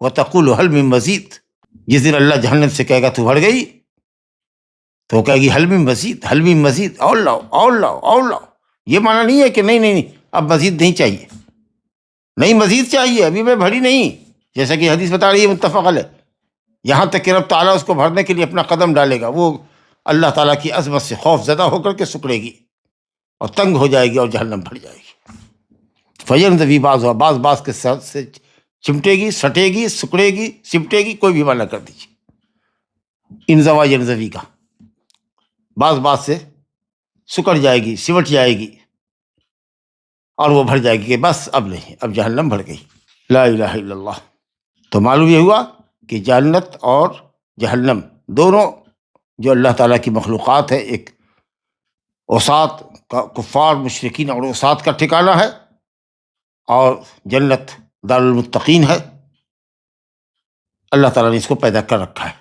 وتقول هل من مزید۔ جس دن اللہ جہنم سے کہے گا تو بھر گئی، تو وہ کہے گی حل من مزید، حل من مزید، اور لاؤ اور لاؤ اور لاؤ۔ یہ معنی نہیں ہے کہ نہیں اب مزید نہیں چاہیے، نہیں مزید چاہیے، ابھی میں بھری نہیں، جیسا کہ حدیث بتا رہی ہے متفق علیہ، یہاں تک کہ رب تعالیٰ اس کو بھرنے کے لیے اپنا قدم ڈالے گا، وہ اللہ تعالیٰ کی عظمت سے خوف زدہ ہو کر کے سکڑے گی اور تنگ ہو جائے گی اور جہنم بھر جائے گی۔ فینضوی بعضها، بعض کے ساتھ سے چمٹے گی، سٹے گی، سکڑے گی، سمٹے گی، کوئی بھی معنی کر دیجیے، انزوا ینزوی کا، بعض سے سکڑ جائے گی، سمٹ جائے گی، اور وہ بھر جائے گی کہ بس اب نہیں، اب جہنم بھر گئی۔ لا الہ الا اللہ۔ تو معلوم یہ ہوا کہ جنت اور جہنم دونوں جو اللہ تعالیٰ کی مخلوقات ہے، ایک اوساط کا، کفار مشرکین اور اوساط کا ٹھکانہ ہے، اور جنت دار المتقین ہے۔ اللہ تعالیٰ نے اس کو پیدا کر رکھا ہے،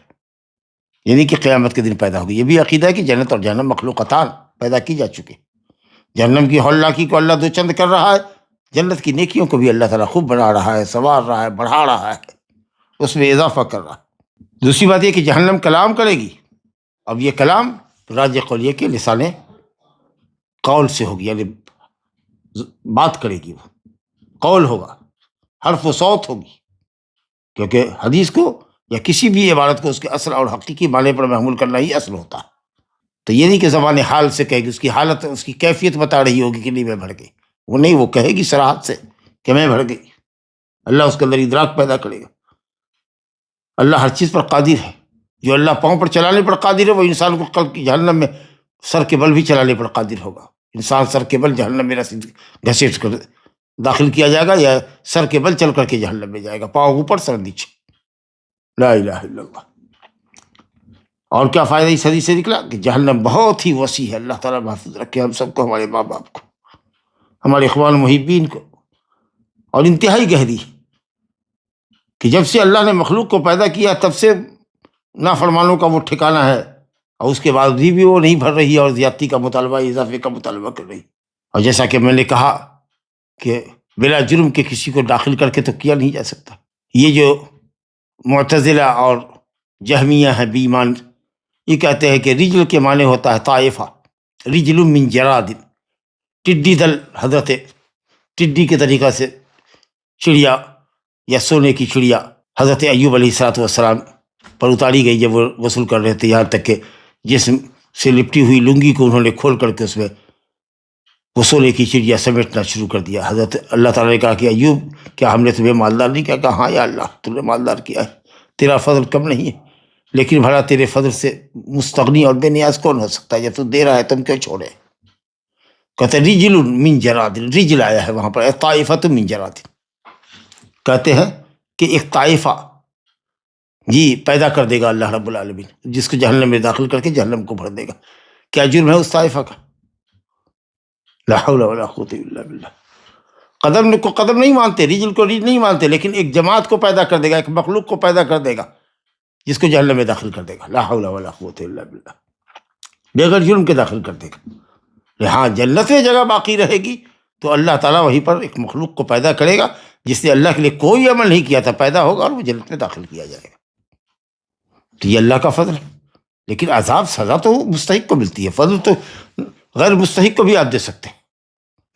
یعنی کہ قیامت کے دن پیدا ہوگی۔ یہ بھی عقیدہ ہے کہ جنت اور جہنم مخلوقتان پیدا کی جا چکے، جہنم کی ہولناکی کو اللہ دو چند کر رہا ہے، جنت کی نیکیوں کو بھی اللہ تعالیٰ خوب بنا رہا ہے، سنوار رہا ہے، بڑھا رہا ہے، اس میں اضافہ کر رہا ہے۔ دوسری بات یہ کہ جہنم کلام کرے گی، اب یہ کلام راج قولیہ کے لسان قول سے ہوگی، یعنی بات کرے گی، وہ قول ہوگا، حرف و صوت ہوگی، کیونکہ حدیث کو یا کسی بھی عبارت کو اس کے اصل اور حقیقی معنی پر محمول کرنا ہی اصل ہوتا ہے۔ تو یہ نہیں کہ زبان حال سے کہے گی، اس کی حالت، اس کی کیفیت بتا رہی ہوگی کہ نہیں میں بھر گئی، وہ نہیں، وہ کہے گی صراحت سے کہ میں بھر گئی۔ اللہ اس کے اندر ادراک پیدا کرے گا۔ اللہ ہر چیز پر قادر ہے، جو اللہ پاؤں پر چلانے پر قادر ہے وہ انسان کو کل کی جہنم میں سر کے بل بھی چلانے پر قادر ہوگا۔ انسان سر کے بل جہنم میں گھسیٹ کر داخل کیا جائے گا، یا سر کے بل چل کر کے جہنم میں جائے گا، پاؤں اوپر سر نیچے۔ لا الہ الا اللہ۔ اور کیا فائدہ اس حدیث سے نکلا کہ جہنم بہت ہی وسیع ہے۔ اللہ تعالیٰ محفوظ رکھے ہم سب کو، ہمارے ماں باپ کو، ہمارے اخوان محبین کو، اور انتہائی گہری کہ جب سے اللہ نے مخلوق کو پیدا کیا تب سے نافرمانوں کا وہ ٹھکانہ ہے، اور اس کے بعد بھی وہ نہیں بھر رہی اور زیادتی کا مطالبہ، اضافے کا مطالبہ کر رہی۔ اور جیسا کہ میں نے کہا کہ بلا جرم کے کسی کو داخل کر کے تو کیا نہیں جا سکتا۔ یہ جو معتزلہ اور جہمیہ ہے بی ایمان، یہ کہتے ہیں کہ رجل کے معنی ہوتا ہے طائفہ، رجل من جراد، ٹڈی دل، حضرت ٹڈی کے طریقہ سے چڑیا یا سونے کی چڑیا حضرت ایوب علیہ السلام پر اتاری گئی جب وہ غسل کر رہے تھے، یہاں تک کہ جسم سے لپٹی ہوئی لنگی کو انہوں نے کھول کر کے اس میں وہ سونے کی چڑیا سمیٹنا شروع کر دیا۔ حضرت اللہ تعالیٰ نے کہا کہ ایوب کیا ہم نے تمہیں مالدار نہیں کیا؟ کہا ہاں یا اللہ، تم نے مالدار کیا ہے، تیرا فضل کم نہیں ہے، لیکن بھلا تیرے فضل سے مستغنی اور بے نیاز کون ہو سکتا ہے؟ جب تو دے رہا ہے تم کیوں چھوڑے؟ کہتے رجل من جراد، رجل آیا ہے وہاں پر، طائفۃ من جراد، کہتے ہیں کہ ایک طائفہ جی پیدا کر دے گا اللہ رب العالمین، جس کو جہنم میں داخل کر کے جہنم کو بھر دے گا۔ کیا جرم ہے اس طائفہ کا؟ لا حول ولا قوت الا باللہ۔ قدم کو قدم نہیں مانتے، رجل کو رجل نہیں مانتے، لیکن ایک جماعت کو پیدا کر دے گا، ایک مخلوق کو پیدا کر دے گا جس کو جہنم میں داخل کر دے گا، لا حول ولا قوت الا باللہ، بغیر جرم کے داخل کر دے گا۔ ہاں جنت میں جگہ باقی رہے گی تو اللہ تعالیٰ وہیں پر ایک مخلوق کو پیدا کرے گا جس نے اللہ کے لیے کوئی عمل نہیں کیا تھا، پیدا ہوگا اور وہ جنت میں داخل کیا جائے گا۔ تو یہ اللہ کا فضل ہے، لیکن عذاب سزا تو مستحق کو ملتی ہے، فضل تو غیر مستحق کو بھی آپ دے سکتے ہیں،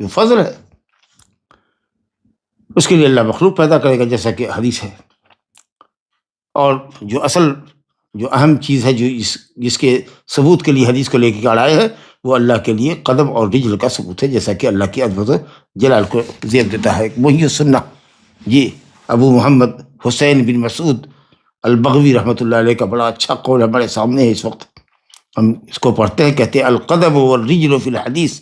یہ فضل ہے۔ اس کے لیے اللہ مخلوق پیدا کرے گا جیسا کہ حدیث ہے۔ اور جو اصل جو اہم چیز ہے جو جس کے ثبوت کے لیے حدیث کو لے کے آئے ہیں، وہ اللہ کے لیے قدم اور رجل کا ثبوت ہے، جیسا کہ اللہ کی عظمت و جلال کو زیب دیتا ہے۔ وہی سنہ یہ ابو محمد حسین بن مسعود البغوی رحمۃ اللہ علیہ کا بڑا اچھا قول ہمارے سامنے ہے، اس وقت ہم اس کو پڑھتے ہیں۔ کہتے ہیں القدم والرجل فی الحدیث،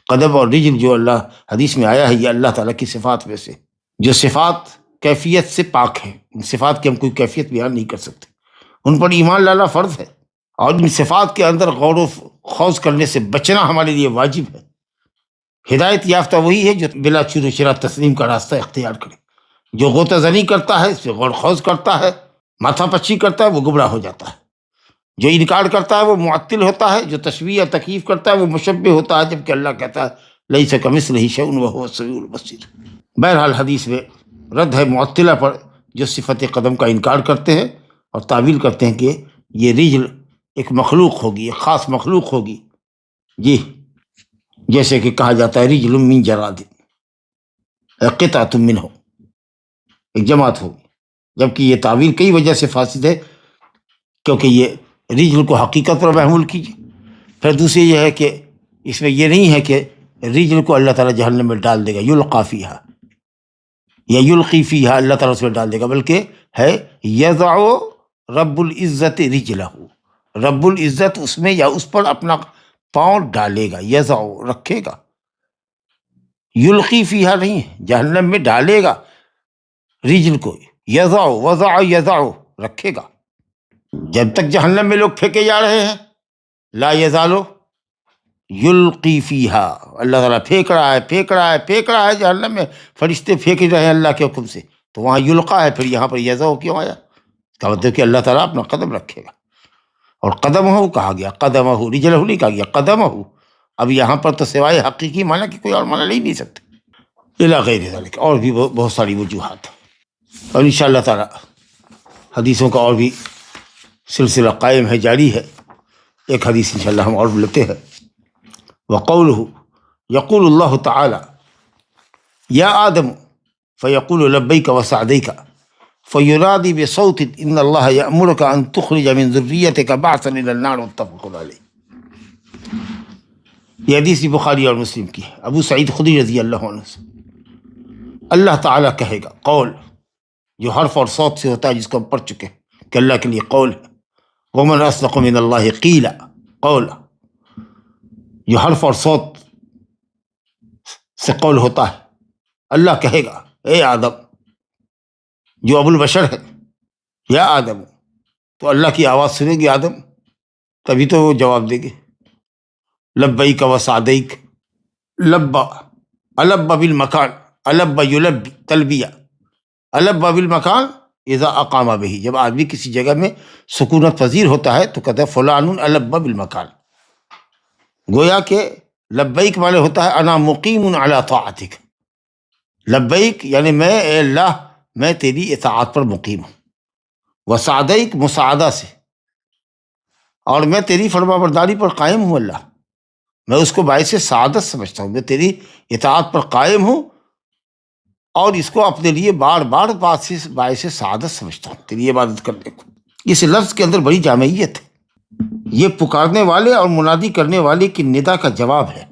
قدم اور رجل جو اللہ حدیث میں آیا ہے یہ اللہ تعالیٰ کی صفات میں سے، جو صفات کیفیت سے پاک ہیں، ان صفات کی ہم کوئی کیفیت بیان نہیں کر سکتے، ان پر ایمان لانا فرض ہے، اور ان صفات کے اندر غور و خوض کرنے سے بچنا ہمارے لیے واجب ہے۔ ہدایت یافتہ وہی ہے جو بلا چور و چرا تسلیم کا راستہ اختیار کرے، جو غوطہ زنی کرتا ہے، اس پہ غور و خوض کرتا ہے، ماتھا پچی کرتا ہے، وہ گمراہ ہو جاتا ہے۔ جو انکار کرتا ہے وہ معطل ہوتا ہے، جو تشبیہ یا تکییف کرتا ہے وہ مشبہ ہوتا ہے، جبکہ اللہ کہتا ہے لیس کمثلہ شیء وہو السمیع البصیر۔ بہرحال حدیث میں رد ہے معطلہ پر جو صفت قدم کا انکار کرتے ہیں اور تعویل کرتے ہیں کہ یہ رجل ایک مخلوق ہوگی، ایک خاص مخلوق ہوگی، جی جیسے کہ کہا جاتا ہے رجل من جراد، قطعۃ منہ، ایک جماعت ہوگی، جبکہ یہ تعویل کئی وجہ سے فاسد ہے، کیونکہ یہ رجل کو حقیقت پر محمول کیجیے۔ پھر دوسری یہ ہے کہ اس میں یہ نہیں ہے کہ رجل کو اللہ تعالیٰ جہنم میں ڈال دے گا، یلقی فیہا یا یلقی فیہا، اللہ تعالیٰ اس میں ڈال دے گا، بلکہ ہے یضع رب العزت رجلہ، رب العزت اس میں یا اس پر اپنا پاؤں ڈالے گا، یضع رکھے گا، یلقی فیہا نہیں، جہنم میں ڈالے گا رجل کو، یضع وضع یضع رکھے گا۔ جب تک جہنم میں لوگ پھینکے جا رہے ہیں، لا یزالو یلقی فیہا، اللہ تعالیٰ پھینک رہا ہے پھینک رہا ہے پھینک رہا ہے جہنم میں، فرشتے پھینک رہے ہیں اللہ کے حکم سے، تو وہاں یلقا ہے، پھر یہاں پر یزو کیوں آیا؟ اس کا مطلب کہ اللہ تعالیٰ اپنا قدم رکھے گا۔ اور قدم ہو کہا گیا، قدم ہو، رجل ہو نہیں کہا گیا، قدم ہو۔ اب یہاں پر تو سوائے حقیقی معنی کی کوئی اور معنی لے نہیں سکتے، الی غیر ذلک، اور بھی بہت ساری وجوہات، اور انشاءاللہ تعالیٰ حدیثوں کا اور بھی سلسلہ قائم ہے، جاری ہے۔ ایک حدیث انشاءاللہ ہم اور لیتے ہیں۔ وقوله یقول اللہ تعالی یا آدم فیقول لبیک وسعدیک فینادی بصوت ان اللہ یأمرک ان تخرج من ذریتک بعثا الی النار، متفق علیہ۔ یہ حدیث بخاری اور مسلم کی ہے، ابو سعید خدری رضی اللہ عنہ سے۔ اللہ تعالیٰ کہے گا، قول جو حرف اور صوت سے ہوتا ہے جس کو ہم پڑھ چکے ہیں کہ اللہ کے لیے قول ہے، ومن اصدق من اللہ قیلا، قول جو حرف اور صوت سے قول ہوتا ہے۔ اللہ کہے گا اے آدم، جو ابو البشر ہے، یا آدم، تو اللہ کی آواز سنے گی آدم، تبھی تو وہ جواب دے گے، لبیک وسعدیک، لبا، الب بالمکان، الب یلبی، تلبیہ، الب بالمکان اذا اقام بہ، جب آدمی کسی جگہ میں سکونت پذیر ہوتا ہے تو کہتا ہے فلان الب بالمکان، گویا کہ لبیک معنی ہوتا ہے انا مقیم علی طاعتک، لبیک یعنی میں اے اللہ میں تیری اطاعت پر مقیم ہوں، وسعدیک مساعدہ سے، اور میں تیری فرما برداری پر قائم ہوں، اللہ میں اس کو باعث سعادت سمجھتا ہوں، میں تیری اطاعت پر قائم ہوں اور اس کو اپنے لیے بار بار باعث سعادت سمجھتا ہوں، تیری عبادت کرنے کو۔ اس لفظ کے اندر بڑی جامعیت ہے، یہ پکارنے والے اور منادی کرنے والے کی ندا کا جواب ہے۔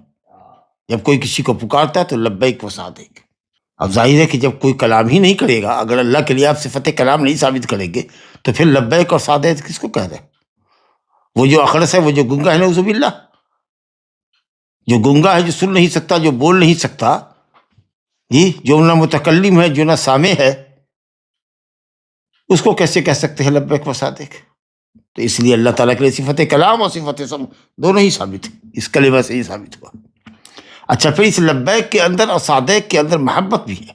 جب کوئی کسی کو پکارتا ہے تو لبیک وسعدیک۔ اب ظاہر ہے کہ جب کوئی کلام ہی نہیں کرے گا، اگر اللہ کے لیے آپ صفت کلام نہیں ثابت کریں گے تو پھر لبیک اور سعدیک کس کو کہہ رہے ہیں؟ وہ جو اخرس ہے، وہ جو گنگا ہے، نعوذ باللہ، جو گنگا ہے، جو سن نہیں سکتا، جو بول نہیں سکتا، جی جو نہ متکلم ہے، جو نہ سامع ہے، اس کو کیسے کہہ سکتے ہیں لبیک وسعدیک؟ تو اس لیے اللہ تعالیٰ کے لیے صفت کلام اور صفت سمع دونوں ہی ثابت ہے، اس کلمہ سے ہی ثابت ہوا۔ اچھا، پھر اس لبیک کے اندر اور صادق کے اندر محبت بھی ہے.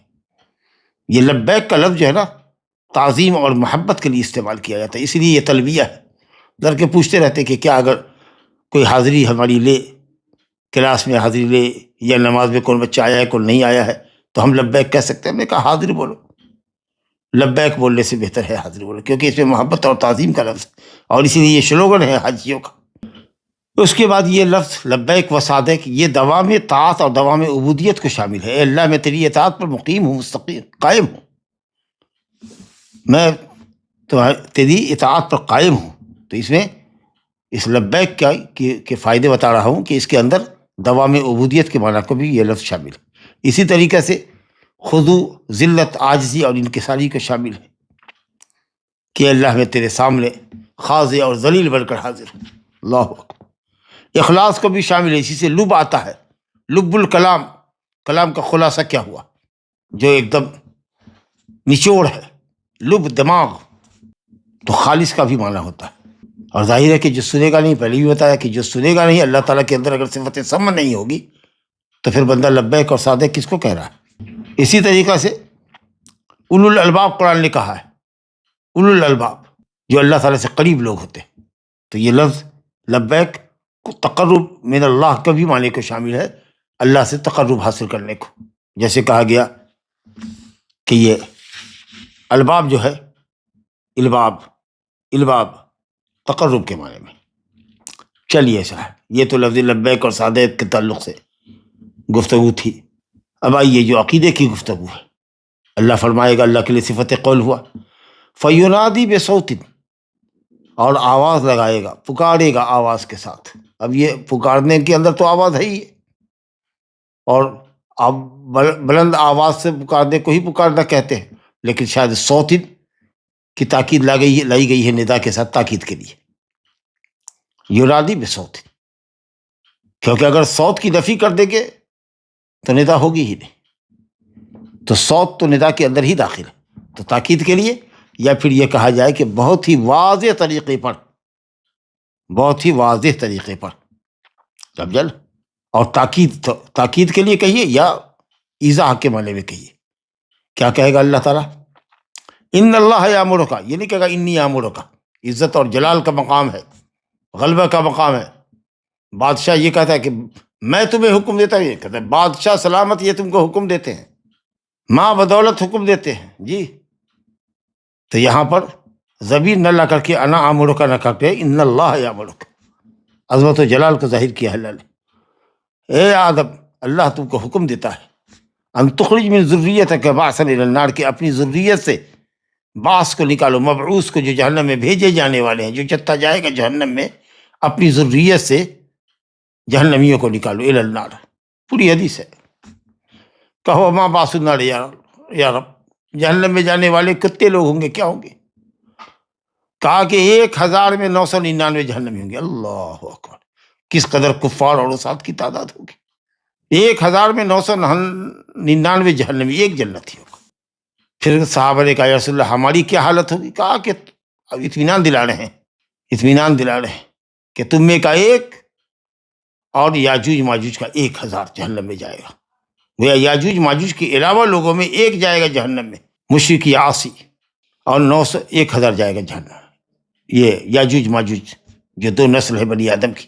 یہ لبیک کا لفظ جو ہے نا تعظیم اور محبت کے لیے استعمال کیا جاتا ہے، اس لیے یہ تلبیہ ہے. لڑکے پوچھتے رہتے کہ کیا اگر کوئی حاضری ہماری لے، کلاس میں حاضری لے یا نماز میں کون بچہ آیا ہے کون نہیں آیا ہے تو ہم لبیک کہہ سکتے ہیں؟ ہم نے کہا حاضر بولو. لبیک بولنے سے بہتر ہے حاضر بولو، کیونکہ اس میں محبت اور تعظیم کا لفظ ہے، اور اسی لیے یہ شلوگن ہے حاجیوں کا. اس کے بعد یہ لفظ لبیک و صادق یہ دوام طاعت اور دوام عبودیت کو شامل ہے. اے اللہ میں تیری اطاعت پر مقیم ہوں، مستقیم قائم ہوں، میں تیری اطاعت پر قائم ہوں. تو اس میں اس لبیک کے فائدے بتا رہا ہوں کہ اس کے اندر دوام عبودیت کے معنی کو بھی یہ لفظ شامل ہے. اسی طریقے سے خضوع، ذلت، عاجزی اور انکساری کو شامل ہے کہ اللہ میں تیرے سامنے خاضع اور ذلیل بن کر حاضر ہوں. اللہ اکبر. اخلاص کو بھی شامل ہے، اسی سے لب آتا ہے، لب الکلام، کلام کا خلاصہ کیا ہوا جو ایک دم نچوڑ ہے. لب دماغ، تو خالص کا بھی معنی ہوتا ہے. اور ظاہر ہے کہ جو سنے گا نہیں، پہلے بھی بتایا کہ جو سنے گا نہیں، اللہ تعالیٰ کے اندر اگر صفت سمع نہیں ہوگی تو پھر بندہ لبیک اور صادق کس کو کہہ رہا ہے. اسی طریقہ سے اولو الالباب قرآن نے کہا ہے، اولو الالباب جو اللہ تعالیٰ سے قریب لوگ ہوتے ہیں. تو یہ لفظ لبیک تقرب من اللہ کا بھی معنی کو شامل ہے، اللہ سے تقرب حاصل کرنے کو. جیسے کہا گیا کہ یہ الباب جو ہے، الباب تقرب کے معنی میں. چلیے صاحب، یہ تو لفظ لبیک اور صادق کے تعلق سے گفتگو تھی. اب آئیے جو عقیدے کی گفتگو ہے. اللہ فرمائے گا، اللہ کے لیے صفت قول ہوا، فَيُنَادِي بِصَوْتٍ، اور آواز لگائے گا، پکارے گا آواز کے ساتھ. اب یہ پکارنے کے اندر تو آواز ہے ہی، اور اب بلند آواز سے پکارنے کو ہی پکارنا کہتے ہیں، لیکن شاید صوت کی تاکید لائی گئی ہے ندا کے ساتھ تاکید کے لیے. یونادی بصوت، کیونکہ اگر صوت کی نفی کر دیں گے تو ندا ہوگی ہی نہیں. تو صوت تو ندا کے اندر ہی داخل ہے، تو تاکید کے لیے، یا پھر یہ کہا جائے کہ بہت ہی واضح طریقے پر سمجھل. اور تاکید کے لیے کہیے یا ایضاح کے معنی میں کہیے. کیا کہے گا اللہ تعالیٰ؟ ان اللہ یامرک، یہ نہیں کہے گا انی یامرک. عزت اور جلال کا مقام ہے، غلبہ کا مقام ہے. بادشاہ یہ کہتا ہے کہ میں تمہیں حکم دیتا ہوں، یہ کہتا ہے بادشاہ سلامت یہ تم کو حکم دیتے ہیں، ماں بدولت حکم دیتے ہیں جی. تو یہاں پر ضمیر نہ لا کر کے انا آمرک نہ کر کے ان اللہ یامرک، عظمت و جلال کو ظاہر کیا اللہ نے. اے آدم، اللہ تم کو حکم دیتا ہے ان تخرج من ذریتک بعثا الی النار، کہ اپنی ذریت سے بعث کو نکالو، مبعوث کو جو جہنم میں بھیجے جانے والے ہیں، جو چتا جائے گا جہنم میں، اپنی ذریت سے جہنمیوں کو نکالو. الی النار، پوری حدیث ہے. کہو ما بعث النار یا رب، جہنم میں جانے والے کتنے لوگ ہوں گے، کیا ہوں گے؟ کہا کہ 1000 میں 999 جہنمی ہوں گے. اللہ اکبر، کس قدر کفار اور عصات کی تعداد ہوگی. 1000 میں 999 جہنمی، ایک جنتی ہوگا. پھر صحابہ نے کہا یا رسول اللہ ہماری کیا حالت ہوگی؟ کہا کہ اب اطمینان دلا رہے ہیں کہ تم میں کا ایک اور یاجوج ماجوج کا 1000 جہنم میں جائے گا. وہ یاجوج ماجوج کے علاوہ لوگوں میں ایک جائے گا جہنم میں، مشرک عاصی، اور 1000 جائے گا جہنم. یہ یاجوج ماجوج جو 2 نسل ہے بنی آدم کی،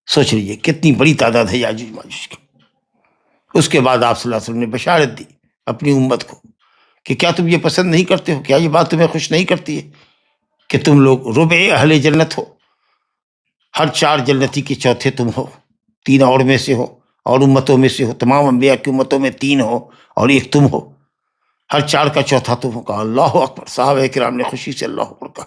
سوچ لیجیے کتنی بڑی تعداد ہے یاجوج ماجوج کی. اس کے بعد آپ صلی اللہ علیہ وسلم نے بشارت دی اپنی امت کو کہ کیا تم یہ پسند نہیں کرتے ہو، کیا یہ بات تمہیں خوش نہیں کرتی ہے کہ تم لوگ ربع اہل جنت ہو، ہر 4 جنتی کے چوتھے تم ہو، 3 اور میں سے ہو، اور امتوں میں سے ہو، تمام انبیاء کی امتوں میں 3 ہو اور 1 تم ہو، ہر 4 کا چوتھا تم ہو. کہا اللہ اکبر. صحابہ کرام نے خوشی سے اللہ اکبر کہا.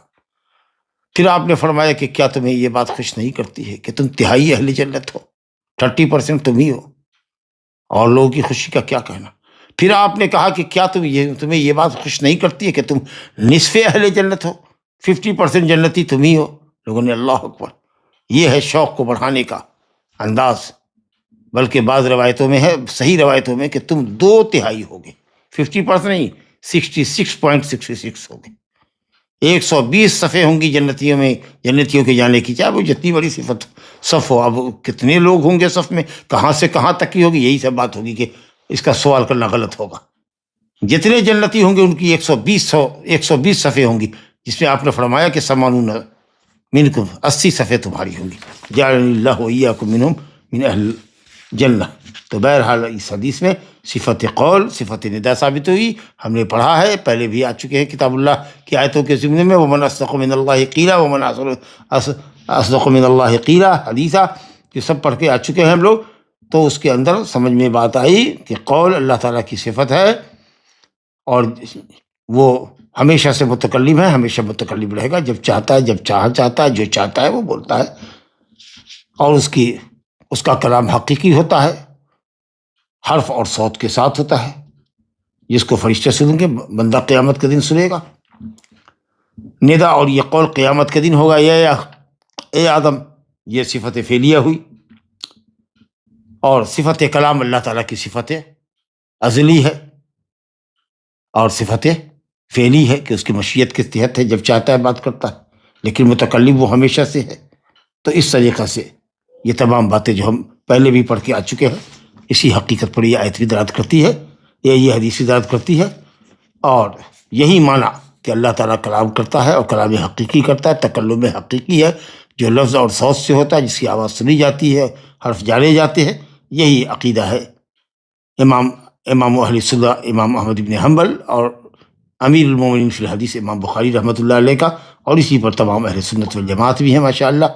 پھر آپ نے فرمایا کہ کیا تمہیں یہ بات خوش نہیں کرتی ہے کہ تم 3 اہل جنت ہو، 30% تم ہی ہو، اور لوگوں کی خوشی کا کیا کہنا. پھر آپ نے کہا کہ کیا تمہیں یہ بات خوش نہیں کرتی ہے کہ تم نصف اہل جنت ہو، 50% جنتی تم ہی ہو. لوگوں نے اللہ اکبر. یہ ہے شوق کو بڑھانے کا انداز. بلکہ بعض روایتوں میں ہے، صحیح روایتوں میں، کہ تم 2/3 ہوگے، 50% نہیں، 66.66 ہوگے. 120 صفیں ہوں گی جنتیوں میں، جنتیوں کے جانے کی، چاہے وہ جتنی بڑی صف ہو۔ اب کتنے لوگ ہوں گے صف میں، کہاں سے کہاں تک کی ہوگی، یہی سب بات ہوگی کہ اس کا سوال کرنا غلط ہوگا۔ جتنے جنتی ہوں گے ان کی 120 صفیں ہوں گی، جس میں آپ نے فرمایا کہ 80 منکم، 80 صفیں تمہاری ہوں گی، جعلنی اللہ وإیاکم منہم من اہل جنہ۔ تو بہرحال اس حدیث میں صفت قول، صفت ندا ثابت ہوئی، ہم نے پڑھا ہے، پہلے بھی آ چکے ہیں کتاب اللہ کی آیتوں کے ضمن میں، ومن اصدق من اللہ قیلا، ومن اصدق من اللہ قیلا حدیثہ، یہ سب پڑھ کے آ چکے ہیں ہم لوگ۔ تو اس کے اندر سمجھ میں بات آئی کہ قول اللہ تعالیٰ کی صفت ہے، اور وہ ہمیشہ سے متکلم ہے، ہمیشہ متکلم رہے گا، جب چاہتا ہے، جب چاہتا ہے، جو چاہتا ہے وہ بولتا ہے، اور اس کا کلام حقیقی ہوتا ہے، حرف اور صوت کے ساتھ ہوتا ہے، جس کو فرشتے سنیں گے بندہ قیامت کے دن سنے گا۔ ندا اور یہ قول قیامت کے دن ہوگا، اے آدم، یہ صفت فعلیہ ہوئی، اور صفت کلام اللہ تعالیٰ کی صفت ازلی ہے، اور صفت فعلی ہے کہ اس کی مشیت کے تحت ہے، جب چاہتا ہے بات کرتا ہے، لیکن متکلم وہ ہمیشہ سے ہے۔ تو اس طریقے سے یہ تمام باتیں جو ہم پہلے بھی پڑھ کے آ چکے ہیں، اسی حقیقت پر یہ آیت بھی دلالت کرتی ہے، یہ حدیث بھی دلالت کرتی ہے، اور یہی معنی کہ اللہ تعالیٰ کلام کرتا ہے اور کلام حقیقی کرتا ہے، تکلم حقیقی ہے جو لفظ اور صوت سے ہوتا ہے، جس کی آواز سنی جاتی ہے، حرف جانے جاتے ہیں، یہی عقیدہ ہے امام اہل سنہ امام احمد بن حنبل اور امیر المومنین فی الحدیث امام بخاری رحمۃ اللہ علیہ کا، اور اسی پر تمام اہل سنت والجماعت بھی ہیں ماشاءاللہ۔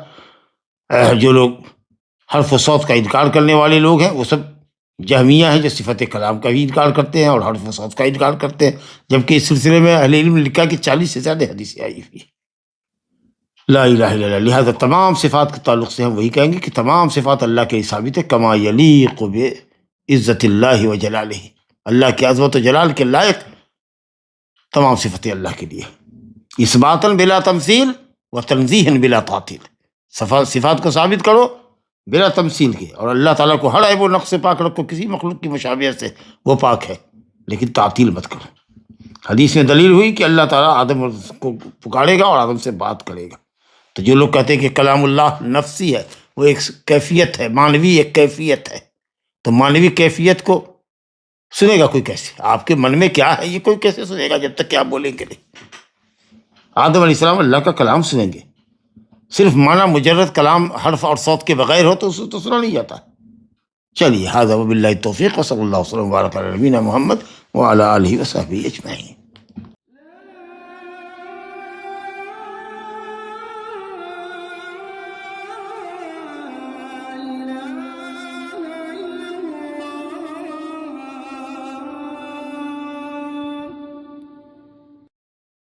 جو لوگ حرف و صوت کا انکار کرنے والے لوگ ہیں وہ سب جہمیہ ہیں، جو صفت کلام کا بھی انکار کرتے ہیں اور حرف و صوت کا انکار کرتے ہیں، جبکہ اس سلسلے میں اہل علم نے لکھا کہ 40 سے زیادہ حدیثیں آئی ہوئی ہیں۔ لا الہ الا اللہ۔ لہذا تمام صفات کے تعلق سے ہم وہی کہیں گے کہ تمام صفات اللہ کے ثابت ہے، کما یلیق بعزت اللہ و جلالہ، اللہ کی عظمت و جلال کے لائق تمام صفتیں اللہ کے لیے، اثباتا بلا تمثیل و تنزیہا بلا تعطیل۔ صفات کو ثابت کرو بلا تمثیل کے، اور اللہ تعالیٰ کو ہر عیب و نقص سے پاک رکھو، کسی مخلوق کی مشابہت سے وہ پاک ہے، لیکن تعطیل مت کرو۔ حدیث میں دلیل ہوئی کہ اللہ تعالیٰ آدم کو پکارے گا اور آدم سے بات کرے گا۔ تو جو لوگ کہتے ہیں کہ کلام اللہ نفسی ہے، وہ ایک کیفیت ہے، مانوی ایک کیفیت ہے، تو مانوی کیفیت کو سنے گا کوئی کیسے؟ آپ کے من میں کیا ہے یہ کوئی کیسے سنے گا جب تک کہ آپ بولیں گے نہیں؟ آدم علیہ السلام اللہ کا کلام سنیں گے، صرف معنی مجرد کلام حرف اور صوت کے بغیر ہو تو اسے تو سنا نہیں جاتا۔ چلیے، ھذا وباللہ التوفیق، وصلی اللہ وسلم وبارک علی نبینا محمد وعلی آلہ وصحبہ اجمعین۔